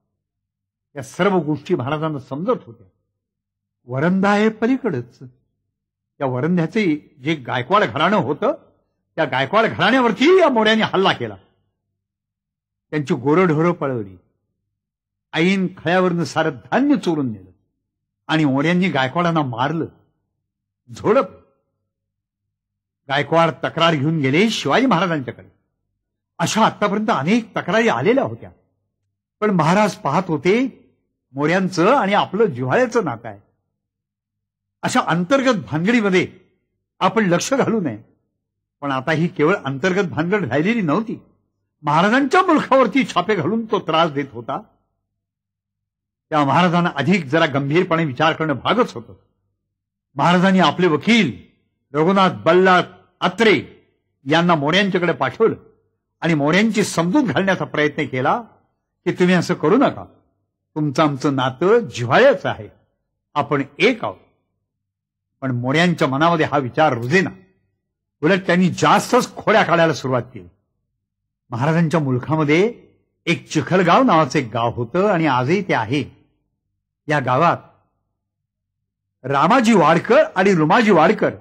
S3: या सर्व गोष्टी महाराजांना समजत होत्या. वरंधा आहे पलीकडेच. त्या वरंध्याचे जे गायकवाड घराणं होतं त्या गायकवाड घराण्यावरती या मोऱ्यांनी हल्ला केला. त्यांची गोरढोरं पळवली. ऐन खळ्यावरनं सारं धान्य चोरून नेलं आणि मोऱ्यांनी गायकवाडांना मारलं. झोडप गायकवाड तक्रार घेऊन गेले शिवाजी महाराजांच्याकडे. अशा आतापर्यंत अनेक तक्रारी आलेल्या होत्या, पण महाराज पाहत होते मोऱ्यांचं आणि आपलं जिव्हाळ्याचं नातं आहे. अशा अंतर्गत भानगडीमध्ये आपण लक्ष घालू नये. पण आता ही केवळ अंतर्गत भानगड राहिलेली नव्हती. महाराजांच्या मुलखावरती छापे घालून तो त्रास देत होता. त्या महाराजांना अधिक जरा गंभीरपणे विचार करणं भागच होतं. महाराजांनी आपले वकील रघुनाथ बल्लाळ अत्रे यांना मोऱ्यांच्याकडे पाठवलं आणि मोऱ्यांची समजूत घालण्याचा प्रयत्न केला की तुम्ही असं करू नका, तुमचं आमचं नातं जिव्हाळ्याचं आहे, आपण एक आहोत. पण मोऱ्यांच्या मनामध्ये हा विचार रुजेना. उलट त्यांनी जास्तच खोड्या काढायला सुरुवात केली. महाराजांच्या मुलखामध्ये एक चिखलगाव नावाचं एक गाव होतं आणि आजही ते आहे. या गावात रामाजी वाडकर आणि रुमाजी वाडकर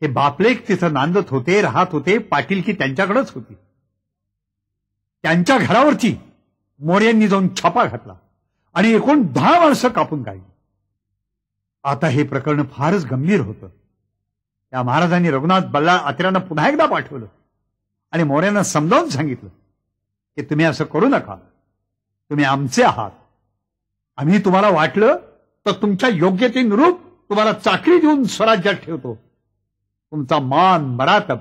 S3: हे बापलेक तिथं नांदत होते, राहत होते. पाटीलकी त्यांच्याकडेच होती. त्यांच्या घरावरती मोऱ्यांनी जाऊन छापा घातला आणि एकूण 10 माणसं कापून काढली. आता हे प्रकरण फारच गंभीर होतं. त्या महाराजांनी रघुनाथ बल्लाळ अत्र्यांना पुन्हा एकदा पाठवलं आणि मोऱ्यांना समजावून सांगितलं की तुम्ही असं करू नका, तुम्ही आमचे आहात. आम्ही तुम्हाला वाटलं तर तुमच्या योग्यतेनुरूप तुम्हाला चाकरी देऊन स्वराज्यात ठेवतो. तुमचा मान मरातब,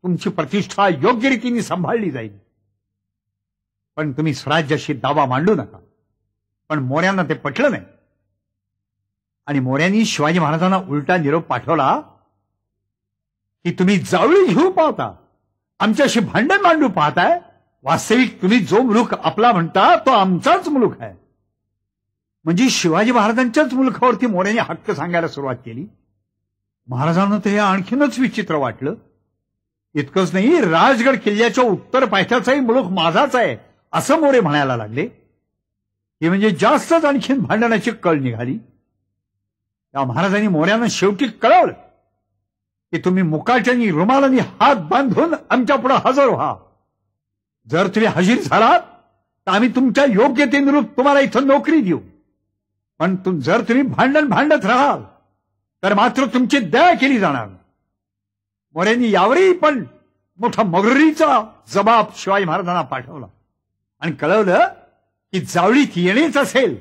S3: तुमची प्रतिष्ठा योग्य रीतीने सांभाळली जाईल. पण तुम्ही स्वराज्याशी दावा मांडू नका. पण मोऱ्यांना ते पटलं नाही आणि मोऱ्यांनी शिवाजी महाराजांना उलटा निरोप पाठवला की तुम्ही जावळी घेऊ पाहता, आमच्याशी भांडण मांडू पाहताय. वास्तविक तुम्ही जो मुलूक आपला म्हणता तो आमचाच मुलूक आहे. म्हणजे शिवाजी महाराजांच्याच मुलखावरती मोऱ्यांनी हक्क सांगायला सुरुवात केली. महाराजांना ते आणखीनच विचित्र वाटलं. इतकंच नाही, राजगड किल्ल्याच्या उत्तर पायथ्याचाही मुलूक माझाच आहे असं मोरे म्हणायला लागले. हे म्हणजे जास्तच आणखीन भांडणाची कळ निघाली. त्या महाराजांनी मोऱ्यांना शेवटी कळवलं की तुम्ही मुकाट्यानी रुमालानी हात बांधून आमच्या पुढे हजर व्हा. जर तुम्ही हजीर झालात तर आम्ही तुमच्या योग्यतेनुरूप तुम्हाला इथं नोकरी देऊ. पण जर तुम्ही भांडत राहाल तर मात्र तुमची दया केली जाणार. मोऱ्यांनी यावरही पण मोठा मगरीचा जबाब शिवाजी महाराजांना पाठवला आणि कळवलं की जावळीत येणेच असेल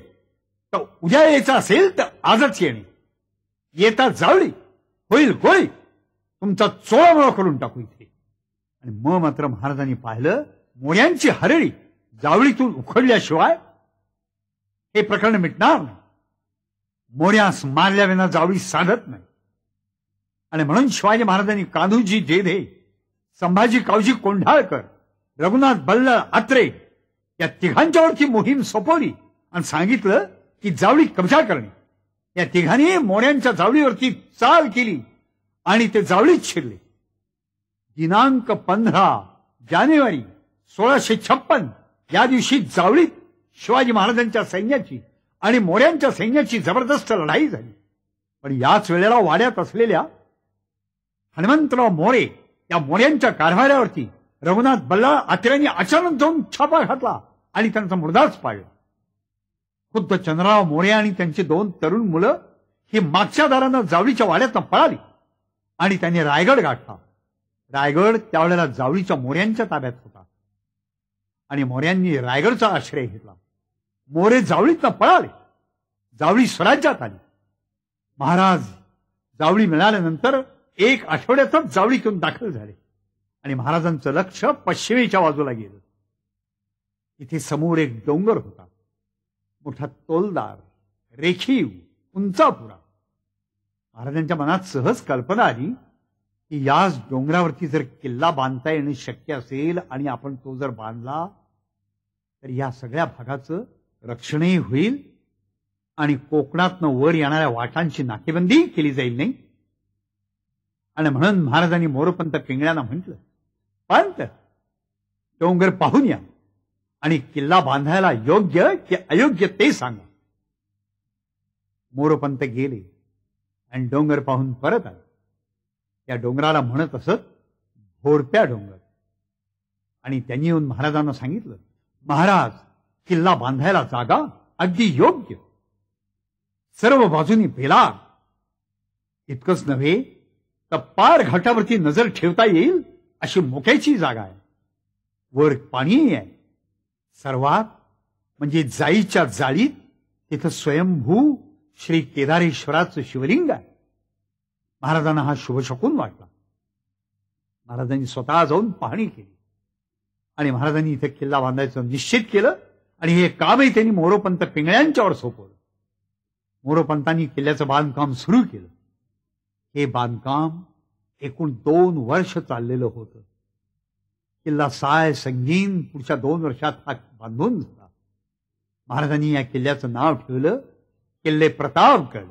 S3: तर उद्या यायचं असेल तर आजच येणे. येता जावळी होईल गोळी, तुमचा चोळामोळा करून टाकू इथे. आणि मग मात्र महाराजांनी पाहिलं मोऱ्यांची हरळी जावळीतून उखडल्याशिवाय हे प्रकरण मिटणार नाही. मोऱ्यास मारल्याविना जावळी साधत नाही. आणि म्हणून शिवाजी महाराजांनी कान्होजी जेधे, संभाजी कावजी कोंढाळकर, रघुनाथ बल्लाळ अत्रे या तिघांच्यावरची मोहीम सोपवली आणि सांगितलं की जावळी कब्जा करणे. या तिघांनी मोऱ्यांच्या जावळीवरती चाल केली आणि ते जावळीत शिरले. दिनांक 15 जानेवारी 1656 या दिवशी जावळीत शिवाजी महाराजांच्या सैन्याची आणि मोऱ्यांच्या सैन्याची जबरदस्त लढाई झाली. पण याच वेळेला वाड्यात असलेल्या हनुमंतराव मोरे या मोऱ्यांच्या कारभारावरती रघुनाथ बल्लाळ अत्र्यांनी अचानक जाऊन छापा घातला आणि त्यांचा मुर्दाच पाडला. खुद्द चंद्रराव मोरे आणि त्यांची 2 तरुण मुलं ही मागच्या दारानं जावळीच्या वाड्यातनं पळाली आणि त्यांनी रायगड गाठला. रायगड त्यावेळेला जावळीच्या मोऱ्यांच्या ताब्यात होता आणि मोऱ्यांनी रायगडचा आश्रय घेतला. मोरे जावळीतनं पळाले. जावळी स्वराज्यात आली. महाराज जावळी मिळाल्यानंतर 1 आठवड्यातच जावळीतून दाखल झाले आणि महाराजांचं लक्ष पश्चिमेच्या बाजूला गेलं. इथे समोर एक डोंगर होता, मोठा तोलदार, रेखीव, उंचापुरा. महाराजांच्या मनात सहज कल्पना आली की याच डोंगरावरती जर किल्ला बांधता येणं शक्य असेल आणि आपण तो जर बांधला तर या सगळ्या भागाचं रक्षणही होईल आणि कोकणातनं वर येणाऱ्या वाटांची नाकेबंदी केली जाईल नाही. आणि म्हणून महाराजांनी मोरोपंत पिंगळ्यांना म्हटलं, पंत डोंगर पाहून या आणि किल्ला बांधायला योग्य की अयोग्य ते सांगा. मोरोपंत गेले आणि डोंगर पाहून परत आले. त्या डोंगराला म्हणत असत भोरप्या डोंगर. आणि त्यांनी येऊन महाराजांना सांगितलं, महाराज किल्ला बांधायला जागा अगदी योग्य, सर्व बाजूनी बेलार. इतकंच नव्हे तर पार घाटावरती नजर ठेवता येईल अशी मोक्याची जागा आहे. वर पाणीही आहे. सर्वात म्हणजे जाईच्या जाळीत तिथं स्वयंभू श्री केदारेश्वराचं शिवलिंग आहे. महाराजांना हा शुभ शकून वाटला. महाराजांनी स्वतः जाऊन पाहणी केली आणि महाराजांनी इथे किल्ला बांधायचं निश्चित केलं आणि हे कामही त्यांनी मोरोपंत पिंगळ्यांच्यावर सोपवलं. मोरोपंतांनी किल्ल्याचं बांधकाम सुरू केलं. हे बांधकाम एकूण 2 वर्ष चाललेलं होतं. किल्ला साय संगीन पुढच्या 2 वर्षात हा बांधून झाला. महाराजांनी या किल्ल्याचं नाव ठेवलं किल्ले प्रतापगड.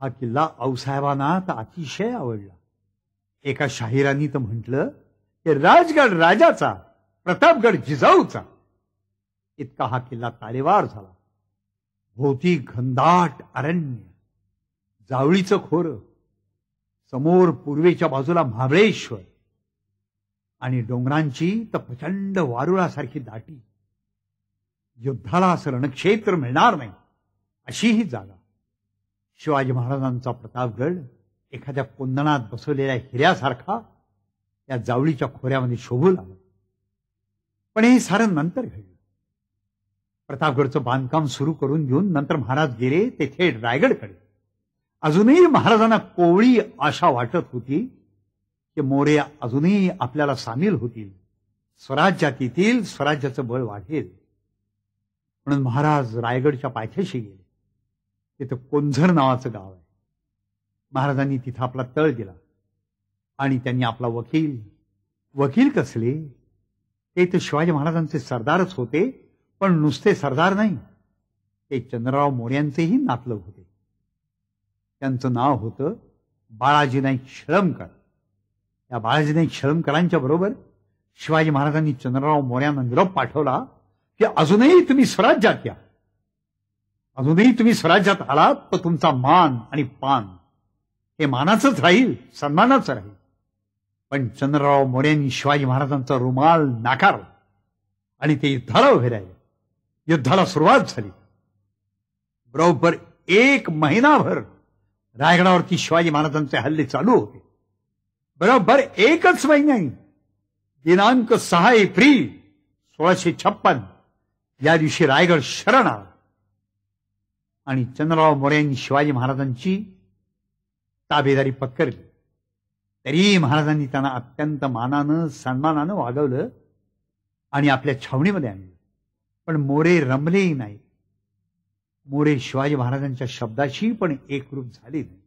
S3: हा किल्ला आऊसाहेबांना तर अतिशय आवडला. एका शाहिरांनी तर म्हटलं की राजगड राजाचा, प्रतापगड जिजाऊचा. इतका हा किल्ला तारेवार झाला. भोवती घनदाट अरण्य, जावळीचं खोरं, समोर पूर्वेच्या बाजूला महाबळेश्वर आणि डोंगरांची तर प्रचंड वारुळासारखी दाटी. युद्धाला असं रणक्षेत्र मिळणार नाही अशी ही जागा. शिवाजी महाराजांचा प्रतापगड एखाद्या कुंदणात बसवलेल्या हिऱ्यासारखा या जावळीच्या खोऱ्यामध्ये शोभू लागला. पण हे सारं नंतर घडलं. प्रतापगडचं बांधकाम सुरू करून घेऊन नंतर महाराज गेले ते थेट रायगडकडे. अजूनही महाराजांना कोवळी आशा वाटत होती की मोरे अजूनही आपल्याला सामील होतील, स्वराज्यात येतील, स्वराज्याचं बळ वाढेल. म्हणून महाराज रायगडच्या पायथ्याशी गेले. तिथं कोंझर नावाचं गाव आहे. महाराजांनी तिथं आपला तळ दिला आणि त्यांनी आपला वकील कसले, ते तर शिवाजी महाराजांचे सरदारच होते. पण नुसते सरदार नाही, ते चंद्रराव मोऱ्यांचेही नातलग होते. त्यांचं नाव होतं बाळाजी नाईक शळमकर. या बाळाजी नाईक शळमकरांच्या बरोबर शिवाजी महाराजांनी चंद्रराव मोऱ्यांना निरोप पाठवला की अजूनही तुम्ही स्वराज्यात या. अजूनही तुम्ही स्वराज्यात आलात तर तुमचा मान आणि पान हे मानाचंच राहील, सन्मानाचं राहील. पण चंद्रराव मोऱ्यांनी शिवाजी महाराजांचा रुमाल नाकारला आणि ते युद्धाला उभे राहिले. युद्धाला सुरुवात झाली. बरोबर 1 महिनाभर रायगडावरती शिवाजी महाराजांचे हल्ले चालू होते. बरोबर 1च महिन्यानी दिनांक 6 एप्रिल 1656 या दिवशी रायगड शरण आला आणि चंद्रराव मोऱ्यांनी शिवाजी महाराजांची ताबेदारी पत्करली. तरी महाराजांनी त्यांना अत्यंत मानानं सन्मानानं वागवलं आणि आपल्या छावणीमध्ये आणलं. पण मोरे रमलेही नाही. मोरे शिवाजी महाराजांच्या शब्दाशी पण एकरूप झाले नाही.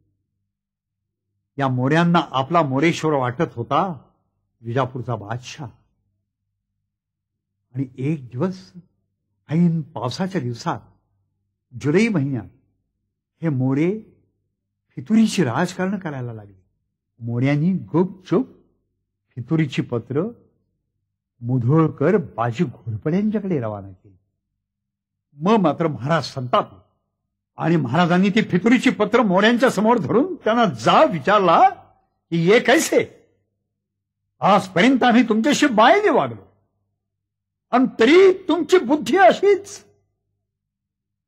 S3: या मोऱ्यांना आपला मोरेश्वर वाटत होता विजापूरचा बादशाह. आणि एक दिवस ऐन पावसाच्या दिवसात जुलै महिन्यात हे मोरे फितुरीची राजकारण करायला लागले. मोऱ्यांनी गुपचूप फितुरीची पत्र मुधोळकर बाजी घोरपड्यांच्याकडे रवाना केली. मग मात्र महाराज संतापले आणि महाराजांनी ती फितुरीची पत्र मोऱ्यांच्या समोर धरून त्यांना जाब विचारला की ये कैसे, आजपर्यंत आम्ही तुमच्याशी मायेने वागलो आणि तरी तुमची बुद्धी अशीच.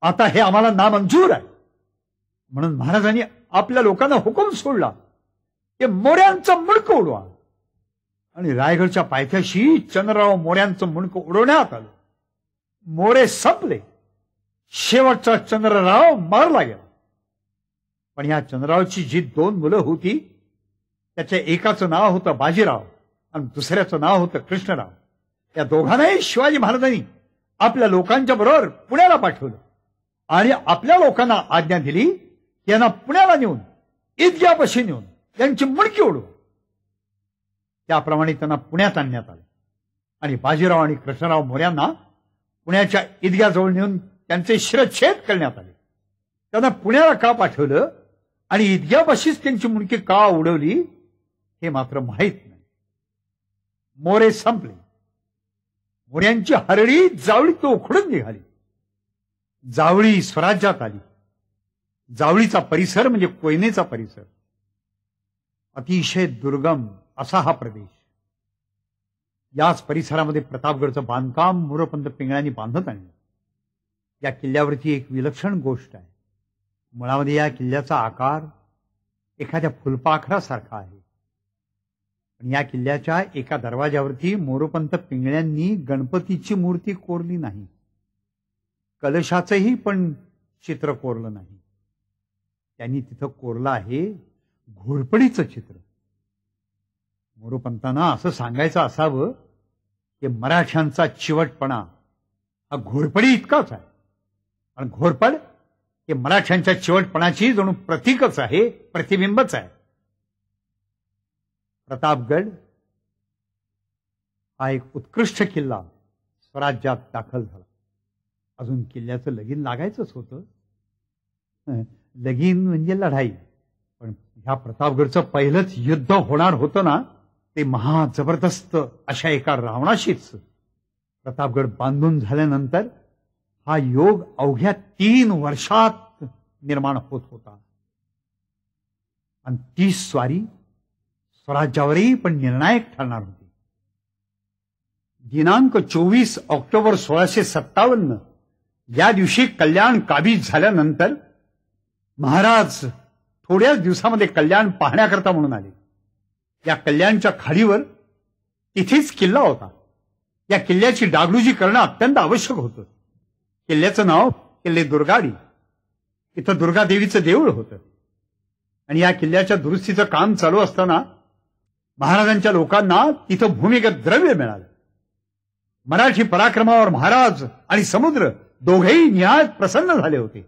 S3: आता हे आम्हाला नामंजूर आहे. म्हणून महाराजांनी आपल्या लोकांना हुकूम सोडला की मोऱ्यांचं मुंडकं उडवा. आणि रायगडच्या पायथ्याशी चंद्रराव मोऱ्यांचं मुंडकं उडवण्यात आलं. मोरे संपले. शेवटचा चंद्रराव मारला गेला. पण या चंद्ररावची जी 2 मुलं होती त्याच्या एकाचं नाव होतं बाजीराव आणि दुसऱ्याचं नाव होतं कृष्णराव. या दोघांनाही शिवाजी महाराजांनी आपल्या लोकांच्या बरोबर पुण्याला पाठवलं आणि आपल्या लोकांना आज्ञा दिली की यांना पुण्याला नेऊन ईदगाहपाशी नेऊन त्यांची मुंडकी उडवा. त्याप्रमाणे त्यांना पुण्यात आणण्यात आलं आणि बाजीराव आणि कृष्णराव मोऱ्यांना पुण्याच्या ईदगाहजवळ नेऊन त्यांचे शिरच्छेद करण्यात आले. त्यांना पुण्याला का पाठवलं आणि ईदगाहपाशीच त्यांची मुंडकी का उडवली हे मात्र माहीत नाही. मोरे संपले. मोऱ्यांची हरडी जावळी तो उखडून निघाली. जावळी स्वराज्यात आली. जावळीचा परिसर म्हणजे कोयनेचा परिसर. अतिशय दुर्गम असा हा प्रदेश. याच परिसरामध्ये प्रतापगडचं बांधकाम मोरोपंत पिंगळ्यांनी बांधत आणलं. या किल्ल्यावरती एक विलक्षण गोष्ट आहे. मुळामध्ये या किल्ल्याचा आकार एखाद्या फुलपाखरासारखा आहे. पण या किल्ल्याच्या एका दरवाजावरती मोरोपंत पिंगळ्यांनी गणपतीची मूर्ती कोरली नाही, कलशाचंही पण चित्र कोरलं नाही. त्यांनी तिथं कोरलं आहे घोरपडीचं चित्र. मोरोपंतांना असं सांगायचं असावं की मराठ्यांचा चिवटपणा हा घोरपडी इतकाच आहे, आणि घोरपड हे मराठ्यांच्या चिवटपणाची जणू प्रतीकच आहे, प्रतिबिंबच आहे. प्रतापगड हा एक उत्कृष्ट किल्ला स्वराज्यात दाखल झाला. अजून किल्ल्याचं लगीन लागायचंच होतं. लगीन म्हणजे लढाई, पण ह्या प्रतापगडचं पहिलंच युद्ध होणार होतं ना, ते महा जबरदस्त अशा एका रावणाशीच. प्रतापगड बांधून झाल्यानंतर हा योग अवघ्या 3 वर्षात निर्माण होत होता, आणि ती स्वारी स्वराज्यावरही पण निर्णायक ठरणार होती. दिनांक 24 ऑक्टोबर 1657 या दिवशी कल्याण काबीज झाल्यानंतर महाराज थोड्याच दिवसामध्ये कल्याण पाहण्याकरता म्हणून आले. या कल्याणच्या खाडीवर तिथेच किल्ला होता. या किल्ल्याची डागडुजी करणं अत्यंत आवश्यक होतं. किल्ल्याचं नाव किल्ले दुर्गाडी. इथं दुर्गादेवीचं देऊळ होतं, आणि या किल्ल्याच्या दुरुस्तीचं काम चालू असताना महाराजांच्या लोकांना तिथं भूमिगत द्रव्य मिळालं. मराठी पराक्रमावर महाराज आणि समुद्र दोघेही निहाय प्रसन्न झाले होते.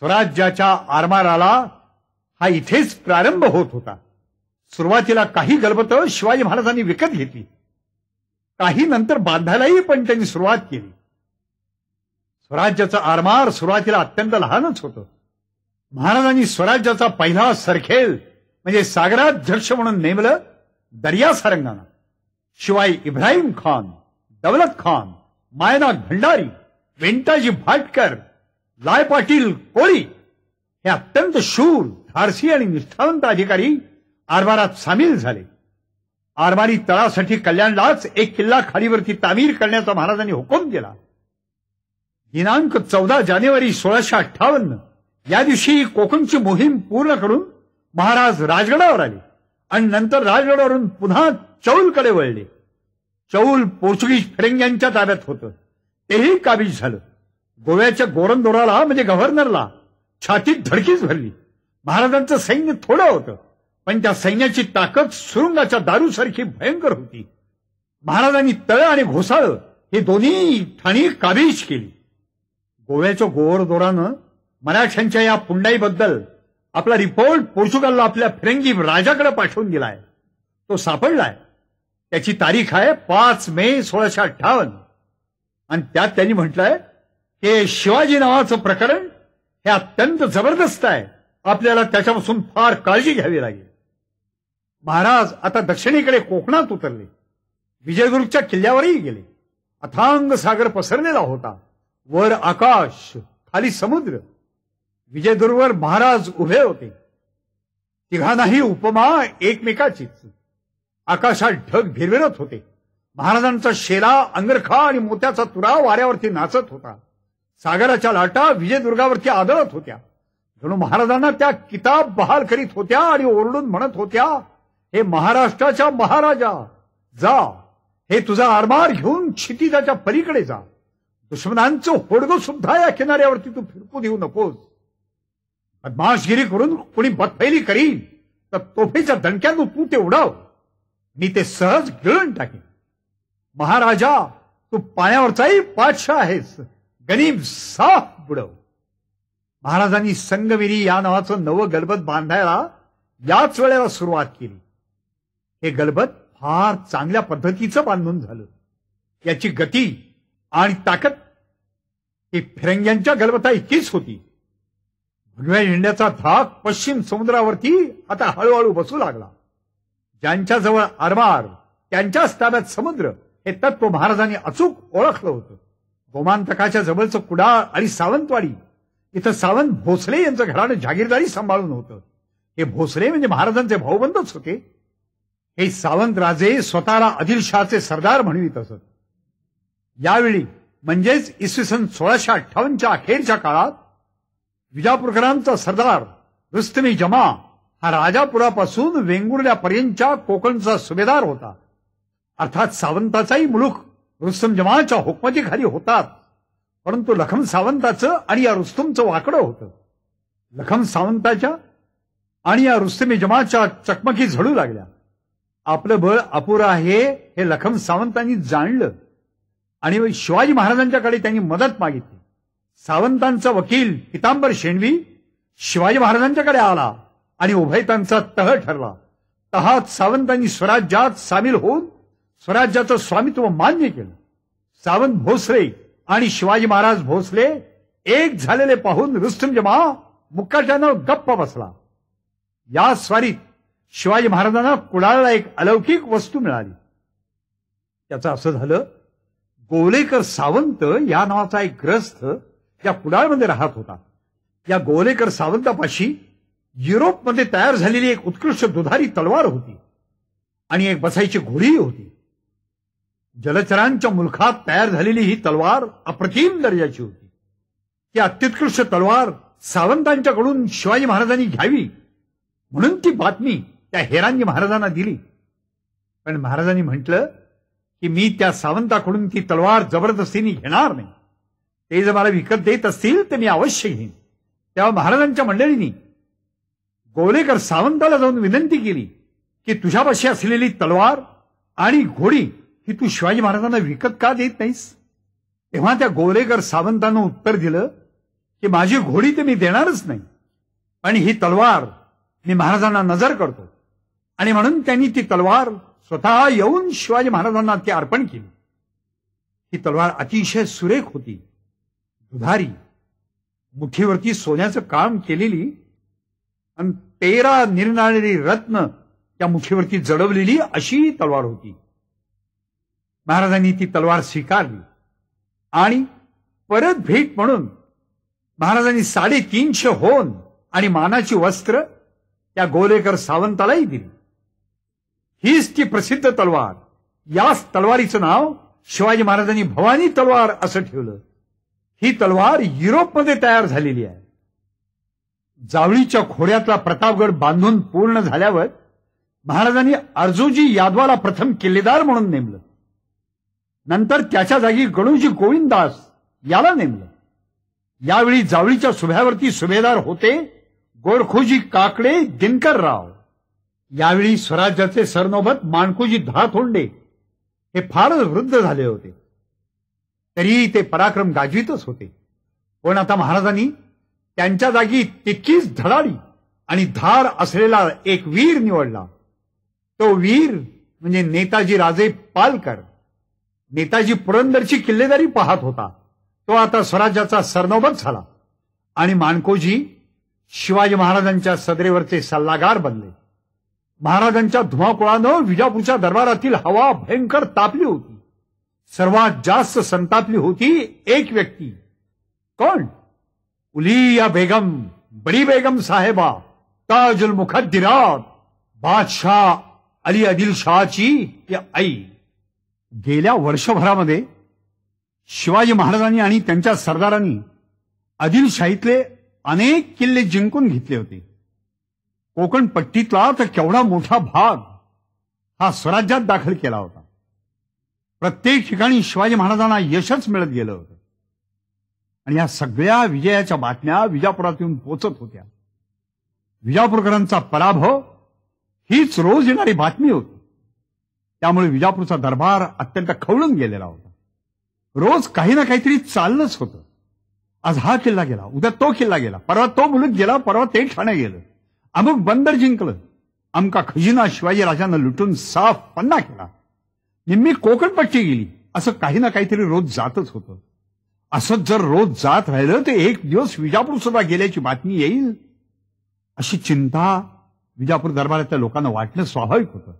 S3: स्वराज्याच्या आरमाराला हा इथेच प्रारंभ होत होता. सुरुवातीला काही गलबतं शिवाजी महाराजांनी विकत घेतली, काही नंतर बांधायलाही पण त्यांनी सुरुवात केली. स्वराज्याचा आरमार सुरुवातीला अत्यंत लहानच होतं. महाराजांनी स्वराज्याचा पहिला सरखेल म्हणजे सागराध्यक्ष म्हणून नेमलं दर्या सारंगाना. शिवाय इब्राहिम खान, दौलत खान, मायनाक भंडारी, वेंटाजी भाटकर, लाय पाटील कोळी हे अत्यंत शूर, धाडसी आणि निष्ठावंत अधिकारी आरमारात सामील झाले. आरमारी तळासाठी कल्याणलाच एक किल्ला खाडीवरती तामीर करण्याचा महाराजांनी हुकूम दिला. दिनांक 14 जानेवारी 1658 या दिवशी कोकणची मोहीम पूर्ण करून महाराज राजगडावर आले, आणि नंतर राजगडावरून पुन्हा चौलकडे वळले. चौल पोर्चुगीज फिरंग्यांच्या ताब्यात होतं, तेही काबीज झालं. गोव्याच्या गोरंदोराला म्हणजे गव्हर्नरला छातीत धडकीच भरली. महाराजांचं सैन्य थोडं होतं, पण त्या सैन्याची ताकद सुरुंगाच्या दारूसारखी भयंकर होती. महाराजांनी तळ आणि घोसाळ हे दोन्ही ठाणी काबीज केली. गोव्याच्या गोरदोरानं मराठ्यांच्या या पुंडाईबद्दल आपला रिपोर्ट पोर्चुगालला आपल्या फिरंगी राजाकडे पाठवून दिलाय. तो सापडलाय. त्याची तारीख आहे 5 मे 1658, आणि त्यात त्यांनी म्हटलंय की शिवाजी नावाचं प्रकरण हे अत्यंत जबरदस्त आहे, आपल्याला त्याच्यापासून फार काळजी घ्यावी लागेल. महाराज आता दक्षिणेकडे कोकणात उतरले. विजयदुर्गच्या किल्ल्यावरही गेले. अथांग सागर पसरलेला होता. वर आकाश, खाली समुद्र. विजयदुर्गवर महाराज उभे होते. तिघांनाही उपमा एकमेकाचीच. आकाशात ढग भिरभिरत होते. महाराजांचा शेला, अंगरखा आणि मोत्याचा तुरा वाऱ्यावरती नाचत होता. सागराच्या लाटा विजयदुर्गावरती आदळत होत्या. जणू महाराजांना त्या किताब बहाल करीत होत्या आणि ओरडून म्हणत होत्या, हे महाराष्ट्राच्या महाराजा, जा, हे तुझा आरमार घेऊन क्षितिजाच्या पलीकडे जा. दुश्मनांचं होडगं सुद्धा या किनाऱ्यावरती तू फिरकू देऊ नकोस. बदमाशगिरी करून कोणी बदफैली करील तर तोफेच्या दणक्यानं तू ते उडाव. मी ते सहज गिळून टाकेन. महाराजा, तू पाण्यावरचाही पातशाह आहेस. गनीम साफ बुडव. महाराजांनी संगमिरी या नावाचं नवं गलबत बांधायला याच वेळेला सुरुवात केली. हे गलबत फार चांगल्या पद्धतीचं बांधून झालं. याची गती आणि ताकद ही फिरंग्यांच्या गलबता इतकीच होती. भगव्या झेंड्याचा धाक पश्चिम समुद्रावरती आता हळूहळू बसू लागला. ज्यांच्याजवळ आरमार त्यांच्याच ताब्यात समुद्र हे तत्व महाराजांनी अचूक ओळखलं होतं. गोमांतकाच्या जवळचं कुडाळ आणि सावंतवाडी इथं सावंत भोसले यांचं घराणं जागीरदारी सांभाळून होतं. हे भोसले म्हणजे महाराजांचे भाऊबंदच होते. हे सावंत राजे स्वतःला आदिलशहाचे सरदार म्हणवीत असत. यावेळी म्हणजेच इसवी सन 1658च्या अखेरच्या काळात विजापूरकरांचा सरदार रुस्तमी जमा
S2: हा राजापुरापासून वेंगुर्ल्यापर्यंतच्या कोकणचा सुभेदार होता. अर्थात सावंताचाही मुलूक रुस्तम जमाच्या हुकमतीखाली होतात, परंतु लखम सावंताचं आणि या रुस्तमचं वाकडं होतं. लखम सावंताच्या आणि या रुस्तमी जमाच्या चकमकी झडू लागल्या. आपलं बळ अपुरं आहे हे लखम सावंतांनी जाणलं आणि शिवाजी महाराजांच्याकडे त्यांनी मदत मागितली. सावंतांचा वकील पितांबर शेणवी शिवाजी महाराजांच्याकडे आला आणि उभयतांचा तह ठरला. तहात सावंतांनी स्वराज्यात सामील होऊन स्वराज्याचं स्वामित्व मान्य केलं. सावंत भोसले आणि शिवाजी महाराज भोसले एक झालेले पाहून रुस्तम जमा मुकाट्यानं गप्प बसला. या स्वारीत शिवाजी महाराजांना कुडाळला एक अलौकिक वस्तू मिळाली. त्याचं असं झालं, गोलेकर सावंत या नावाचा एक ग्रस्त या कुडाळमध्ये राहत होता. या गोलेकर सावंतापाशी युरोपमध्ये तयार झालेली एक उत्कृष्ट दुधारी तलवार होती आणि एक बसायची घोडीही होती. जलचरांच्या मुलखात तयार झालेली ही तलवार अप्रतिम दर्जाची होती. ती अत्युत्कृष्ट तलवार सावंतांच्याकडून शिवाजी महाराजांनी घ्यावी म्हणून ती बातमी त्या हेरांजी महाराजांना दिली. पण महाराजांनी म्हटलं की मी त्या सावंताकडून ती तलवार जबरदस्तीने घेणार नाही. ते जर मला विकत देत असतील तर मी अवश्य घेईन. तेव्हा महाराजांच्या मंडळींनी गोलेकर सावंताला जाऊन विनंती केली की तुझ्यापाशी असलेली तलवार आणि घोडी ही तू शिवाजी महाराजांना विकत का देत नाहीस? तेव्हा त्या गोलेकर सावंतानं उत्तर दिलं की माझी घोडी तर मी देणारच नाही, पण ही तलवार मी महाराजांना नजर करतो. आणि म्हणून त्यांनी ती तलवार स्वतः येऊन शिवाजी महाराजांना ती अर्पण केली. ही तलवार अतिशय सुरेख होती, दुधारी, मुठीवरती सोन्याचं काम केलेली आणि 13 निरनिराळी रत्न त्या मुठीवरती जडवलेली अशी तलवार होती. महाराजांनी ती तलवार स्वीकारली आणि परत भेट म्हणून महाराजांनी 350 होन आणि मानाची वस्त्र त्या गोलेकर सावंतालाही दिली. हीच ती प्रसिद्ध तलवार. याच तलवारीचं नाव शिवाजी महाराजांनी भवानी तलवार असं ठेवलं. ही तलवार युरोपमध्ये तयार झालेली आहे. जावळीच्या खोऱ्यातला प्रतापगड बांधून पूर्ण झाल्यावर महाराजांनी अर्जोजी यादवाला प्रथम किल्लेदार म्हणून नेमलं. नंतर त्याच्या जागी गणूजी गोविंदास याला नेमलं. यावेळी जावळीच्या सुभ्यावरती सुभेदार होते गोरखोजी काकडे दिनकरराव. यावेळी स्वराज्याचे सरनोबत माणकोजी धातोंडे हे फारच वृद्ध झाले होते, तरी ते पराक्रम गाजवीतच होते. पण आता महाराजांनी त्यांच्या जागी तितकीच धडाडी आणि धार असलेला एक वीर निवडला. तो वीर म्हणजे नेताजी राजे पालकर. नेताजी पुरंदरची किल्लेदारी पाहत होता. तो आता स्वराज्याचा सरनोबत झाला आणि माणकोजी शिवाजी महाराजांच्या सदरेवरचे सल्लागार बनले. महाराजांच्या धुमाकुळानं विजापूरच्या दरबारातील हवा भयंकर तापली होती. सर्वात जास्त संतापली होती एक व्यक्ती. कोण? उलिया बेगम, बडी बेगम साहेबा, ताजुल मुखद्दिरात, बादशाह अली आदिल शाहची आई. गेल्या वर्षभरामध्ये शिवाजी महाराजांनी आणि त्यांच्या सरदारांनी आदिलशाहीतले अनेक किल्ले जिंकून घेतले होते. कोकण पट्टीतला तर केवढा मोठा भाग हा स्वराज्यात दाखल केला होता. प्रत्येक ठिकाणी शिवाजी महाराजांना यशच मिळत गेलं होतं आणि या सगळ्या विजयाच्या बातम्या विजापुरात येऊन पोचत होत्या. विजापूरकरांचा पराभव हीच रोज येणारी बातमी होती. त्यामुळे विजापूरचा दरबार अत्यंत खवळून गेलेला होता. रोज काही ना काहीतरी चाललंच होतं. आज हा किल्ला गेला, उद्या तो किल्ला गेला, परवा तो मुलूक गेला, परवा ते ठाणे गेलं, अमुक बंदर जिंकलं, अमका खजिना शिवाजी राजांना लुटून साफ पन्ना केला, निम्मी कोकणपट्टी गेली. असं काही ना काहीतरी रोज जातच होतं. असंच जर रोज जात राहिलं तर एक दिवस विजापूर सुद्धा गेल्याची बातमी येईल अशी चिंता विजापूर दरबारातल्या लोकांना वाटणं स्वाभाविक होतं.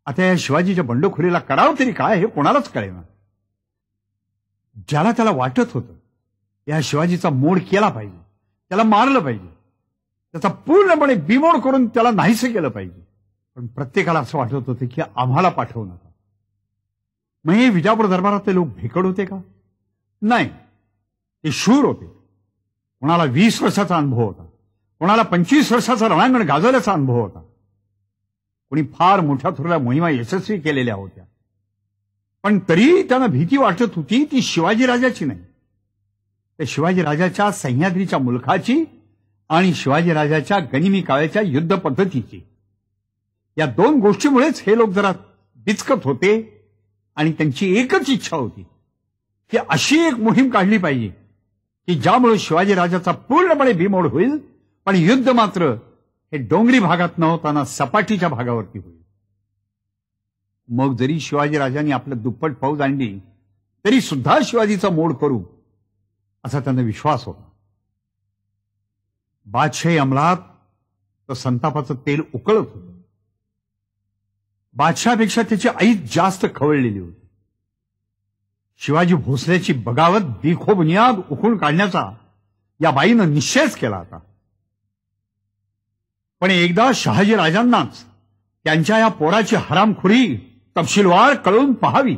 S2: आता या शिवाजीच्या बंडखोरीला करावं तरी काय हे कोणालाच कळेना. ज्याला त्याला वाटत होतं या शिवाजीचा मोड केला पाहिजे, त्याला मारलं पाहिजे, त्याचा पूर्णपणे बिमोड करून त्याला नाहीसं केलं पाहिजे. पण प्रत्येकाला असं वाटत होतं की आम्हाला पाठवू नका. मग हे विजापूर दरबारातले लोक भेकड होते का? नाही, ते शूर होते. कोणाला 20 वर्षाचा अनुभव होता,
S3: कोणाला 25 वर्षाचा रणांगण गाजवल्याचा अनुभव होता. कोणी फार मोठ्या थोरल्या मोहिमा यशस्वी केलेल्या होत्या. पण तरी त्यांना भीती वाटत होती ती शिवाजीराजाची नाही, तर शिवाजीराजाच्या सह्याद्रीच्या मुलखाची आणि शिवाजीराजाच्या गनिमी काळाच्या युद्ध पद्धतीची. या दोन गोष्टीमुळेच हे लोक जरा बिचकत होते आणि त्यांची एकच इच्छा होती की अशी एक मोहीम काढली पाहिजे की ज्यामुळे शिवाजीराजाचा पूर्णपणे बिमोड होईल, पण युद्ध मात्र हे डोंगरी भागात न होताना सपाटीच्या भागावरती होईल. मग जरी शिवाजीराजांनी आपलं दुप्पट फौज आणली तरी सुद्धा शिवाजीचा मोड करू असा त्यांना विश्वास होता. बादशाही अंमलात तर संतापाचं तेल उकळत होतं. बादशापेक्षा त्याची आई जास्त खवळलेली होती. शिवाजी भोसल्याची बगावत बेखोबुनियाद उखळून काढण्याचा या बाईनं निश्चयच केला होता. पण एकदा शहाजीराजांनाच त्यांच्या या पोराची हरामखोरी तपशीलवार कळून पहावी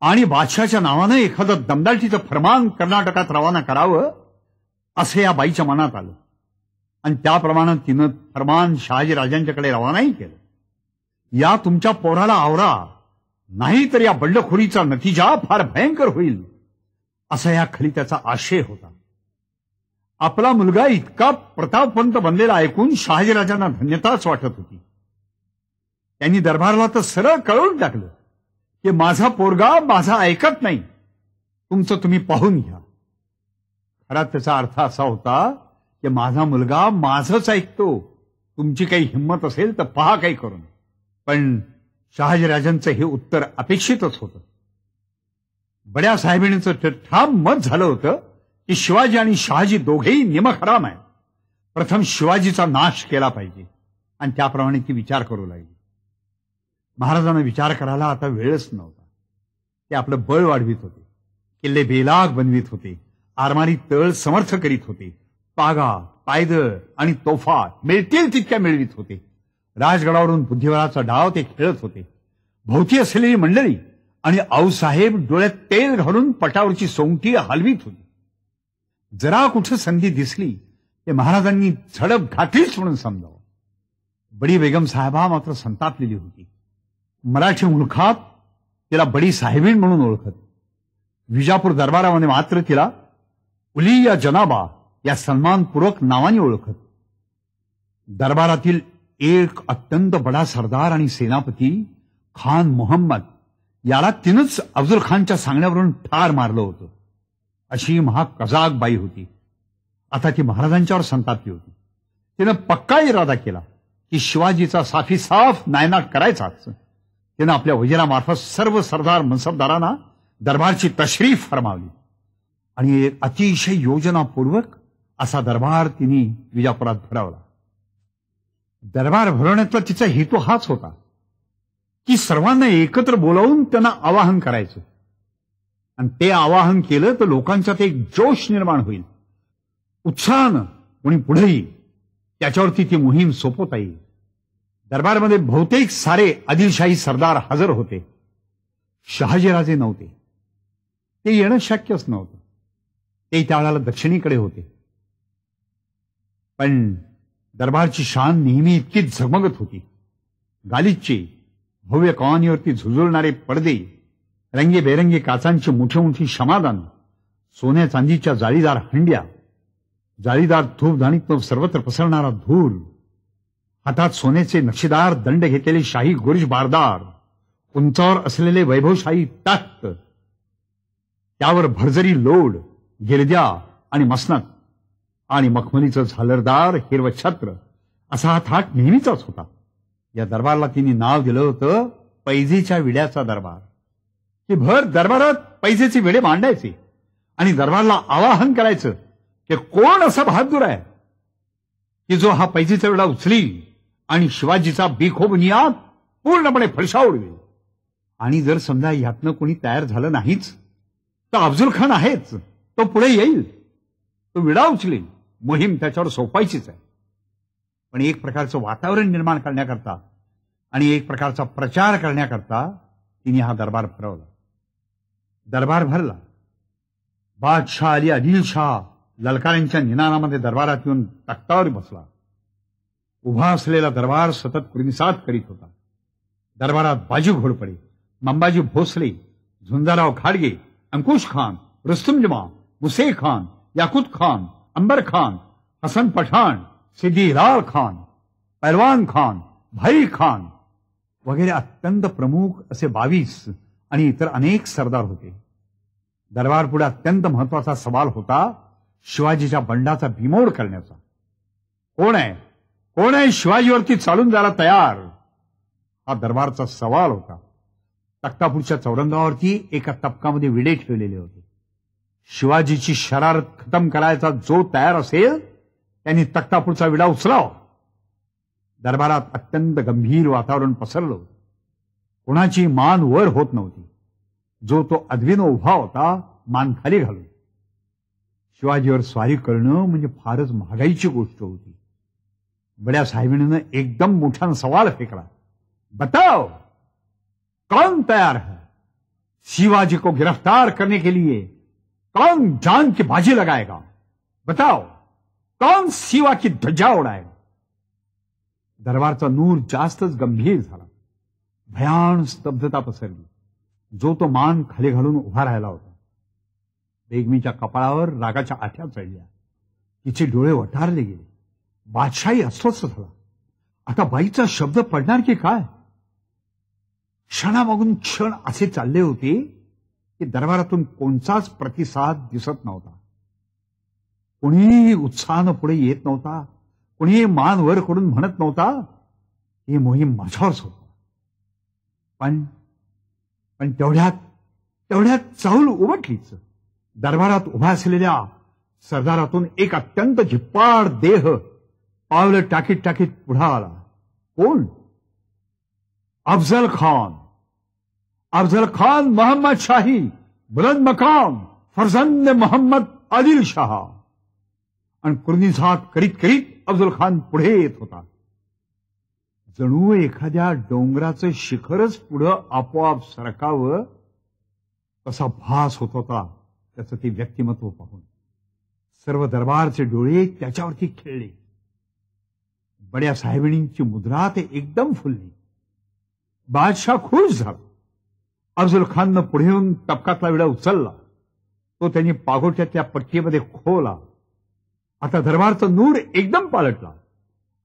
S3: आणि बादशाच्या नावानं एखादं दमदाटीचं फरमान कर्नाटकात रवाना करावं असं या बाईच्या मनात आलं आणि त्याप्रमाणे तिनं फरमान शहाजीराजांच्याकडे रवानाही केलं. या तुमच्या पोराला आवरा, नाही तर या बंडखोरीचा नतीजा फार भयंकर होईल असा या खलित्याचा आशय होता. आपला मुलगा इतका प्रतापवंत बनलेला ऐकून शहाजीराजांना धन्यताच वाटत होती. त्यांनी दरबारला तर सरळ कळवून टाकलं की माझा पोरगा माझा ऐकत नाही, तुमचं तुम्ही पाहून घ्या. खरा त्याचा अर्थ असा होता की माझा मुलगा माझंच ऐकतो, तुमची काही हिंमत असेल तर पहा काही करून. पण शहाजीराजांचं हे उत्तर अपेक्षितच होतं. बड्या साहेबांचं ठाम मत झालं होतं की शिवाजी आणि शहाजी दोघेही निमखराम आहेत. प्रथम शिवाजीचा नाश केला पाहिजे आणि त्याप्रमाणे ती विचार करू लागली. महाराजांना विचार करायला आता वेळच नव्हता. ते आपलं बळ वाढवित होते, किल्ले बेलाग बनवित होते, आरमारी तळ समर्थ करीत होते, पागा पायदळ आणि तोफा मिळतील तितक्या मिळवित होते. राजगडावरून बुद्धिबळाचा डाव ते खेळत होते. भोवती असलेली मंडळी आणि आऊसाहेब डोळ्यात तेल घालून पटावरची सोंगटी हलवीत होती. जरा कुठं संधी दिसली ते महाराजांनी झडप घातलीच म्हणून समजावं. बडी बेगम साहेबा मात्र संतापलेली होती. मराठी मुलखात तिला बडी साहेबीण म्हणून ओळखत. विजापूर दरबारामध्ये मात्र तिला उली या जनाबा या सन्मानपूर्वक नावाने ओळखत. दरबारातील एक अत्यंत बडा सरदार आणि सेनापती खान मोहम्मद याला तिनंच अफजल खानच्या सांगण्यावरून ठार मारलं होतं. अशी महाकजाग बाई होती. आता ती महाराजांच्यावर संतापली होती. तिनं पक्का इरादा केला की शिवाजीचा साफी साफ नायनाट करायचाच. तिनं आपल्या वजिरामार्फत सर्व सरदार मनसबदारांना दरबारची तशरीफ फरमावली आणि एक अतिशय योजनापूर्वक असा दरबार तिने विजापुरात भरवला. दरबार भरवण्यातला तिचा हेतू हाच होता की सर्वांना एकत्र बोलावून त्यांना आवाहन करायचं आणि ते आवाहन केलं तर लोकांच्यात एक जोश निर्माण होईल. उत्साहानं कोणी पुढे येईल, त्याच्यावरती ती मोहीम सोपवता येईल. दरबारमध्ये बहुतेक सारे आदिलशाही सरदार हजर होते. शहाजीराजे नव्हते. ते येणं शक्यच नव्हतं. ते त्यावेळेला दक्षिणेकडे होते. पण दरबारची शान नेहमी इतकीच झगमगत होती. गालिचे भव्य कवानीवरती झुळझुळणारे पडदे, रंगीबेरंगी काचांची मोठी मोठी क्षमादान, सोन्या चांदीच्या जाळीदार हंड्या, जाळीदार धूपधाणीतून सर्वत्र पसरणारा धूर, हातात सोन्याचे नक्षीदार दंड घेतलेले शाही गुर्ज बारदार, उंचावर असलेले वैभवशाही तख्त, त्यावर भरजरी लोड, गिरद्या आणि मसनत आणि मखमलीचं झालरदार हिरवं छत्र असा हा थाट नेहमीचाच होता. या दरबारला तिने नाव दिलं होतं पैजेच्या विड्याचा दरबार. की भर दरबारात पैजेचे विडे मांडायचे आणि दरबारला आवाहन करायचं की कोण असा बहादूर आहे की जो हा पैजेचा विडा उचलील आणि शिवाजीचा बेखोबुनियाद पूर्णपणे फडशा उडवेल. आणि जर समजा यातनं कोणी तयार झालं नाहीच तर अफजल खान आहेच, तो पुढे येईल, तो विडा उचलेल, मोहीम त्याच्यावर सोपवायचीच आहे. पण एक प्रकारचं वातावरण निर्माण करण्याकरता आणि एक प्रकारचा प्रचार करण्याकरता तिने हा दरबार भरवला. दरबार भरला. बादशाह अली आदिलशाह ललकारांच्या निनादामध्ये दरबारात येऊन तख्तावर बसला. उभा असलेला दरबार सतत कुर्निसात करीत होता. दरबारात बाजी घोडपडे, मंबाजी भोसले, झुंजाराव खाडगे, अंकुश खान, रुस्तुम जमा, मुसे खान, याकुत खान, अंबर खान, हसन पठाण, सिद्दी लाल खान, पहलवान खान, भाई खान वगैरे अत्यंत प्रमुख असे 22 आणि इतर अनेक सरदार होते. दरबार पुढे अत्यंत महत्वाचा सवाल होता शिवाजीच्या बंडाचा बिमोड करण्याचा. कोण आहे शिवाजीवरती चालून जायला तयार, हा दरबारचा सवाल होता. तख्तापूरच्या चौरंगावरती एका तबकामध्ये विडे ठेवलेले होते. शिवाजीची शरारत खतम करायचा जो तयार असेल त्यांनी तख्तापूरचा विडा उचलावा. दरबारात अत्यंत गंभीर वातावरण पसरलं होतं. कोणाची मान वर होत नव्हती. जो तो अद्विनो उभा होता मान खाली घालून. शिवाजीवर स्वारी करणं म्हणजे फारच महागाईची गोष्ट होती. बड्या साहेबांनी एकदम मोठा सवाल फेकला. बताओ कौन तैयार है शिवाजी को गिरफ्तार करने के लिए? कौन जान की बाजी लगाएगा? बताओ कौन शिवा की ध्वजा उड़ाएगा? दरबारचा नूर जास्तच गंभीर झाला. भयान स्तब्धता पसरली. जो तो मान खाली घालून उभा राहिला होता. बेगमीच्या कपाळावर रागाच्या आठ्या चढल्या. तिचे डोळे वटारले गेले. बादशाही अस्वस्थ झाला. आता बाईचा शब्द पडणार की काय? क्षणामागून क्षण असे चालले होते की दरबारातून कोणताच प्रतिसाद दिसत नव्हता. कोणीही उत्साहानं पुढे येत नव्हता. कोणीही मान वर करून म्हणत नव्हता ही मोहीम माझ्यावरच होती. पण तेवढ्यात चाहूल उमटलीच. दरबारात उभा असलेल्या सरदारातून एक अत्यंत झिप्पाड देह पावलं टाकीत पुढे आला. कोण? अफजल खान मोहम्मद शाही, बुलंद मकाम फरजंद मोहम्मद आदिल शाह. आणि कुर्निसात करीत अफजल खान पुढे येत होता. जणू एखाद्या डोंगराचं शिखरच पुढं आपोआप सरकावं तसा भास होत होता त्याचं ते व्यक्तिमत्व पाहून. सर्व दरबारचे डोळे त्याच्यावरती खेळले. बड्या साहेबांची मुद्रा ते एकदम फुलली. बादशाह खुश झाला. अफजल खाननं पुढे येऊन तबकातला विडा उचलला. तो त्यांनी पागोट्यातल्या पट्टीमध्ये खोला. आता दरबारचा नूर एकदम पालटला.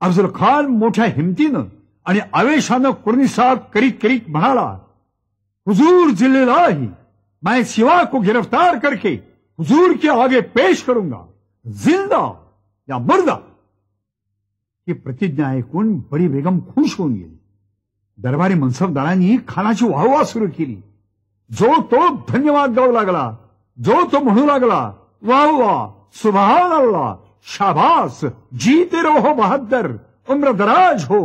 S3: अफजल खान मोठ्या हिमतीनं आणि आवेशानं कुर्निसात करीत म्हणाला, हुजूर जिल्लेलाही मैं शिवा को गिरफ्तार करके हुजूर के आगे पेश करूंगा, जिंदा या मुर्दा. ही प्रतिज्ञा ऐकून बडी बेगम खुश होऊन गेली. दरबारी मनसबदारांनी खानाची वाहवा सुरू केली. जो तो धन्यवाद गाऊ लागला. जो तो म्हणू लागला, वाह वाह, सुभान अल्लाह, शाबास, जीते रहो बहादुर, उम्र दराज हो,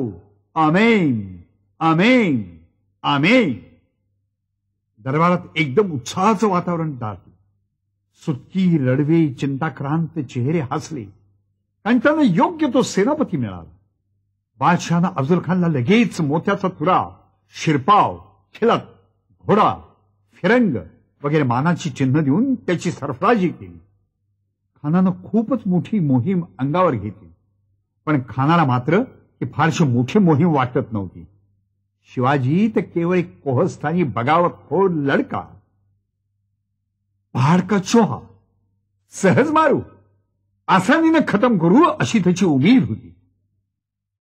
S3: आमीन आमीन आमीन. दरबारात एकदम उत्साहाचं वातावरण दाटलं. सुटकी लढवे चिंताक्रांत चेहरे हसले. आणि त्यांना योग्य तो सेनापती मिळाला. बादशहानं अफजल खानला लगेच मोत्याचा तुरा, शिरपाव, खिलत, घोडा, फिरंग वगैरे मानाची चिन्ह देऊन त्याची सरफराजी केली. खानानं खूपच मोठी मोहीम अंगावर घेतली. पण खानाला मात्र ही फारशी मोठी मोहीम वाटत नव्हती. शिवाजी तर केवळ एक कोहस्थानी बगावतखोर लडका, पहाड का चोहा, सहज मारू, आसानीनं खतम करू अशी त्याची उमेद होती.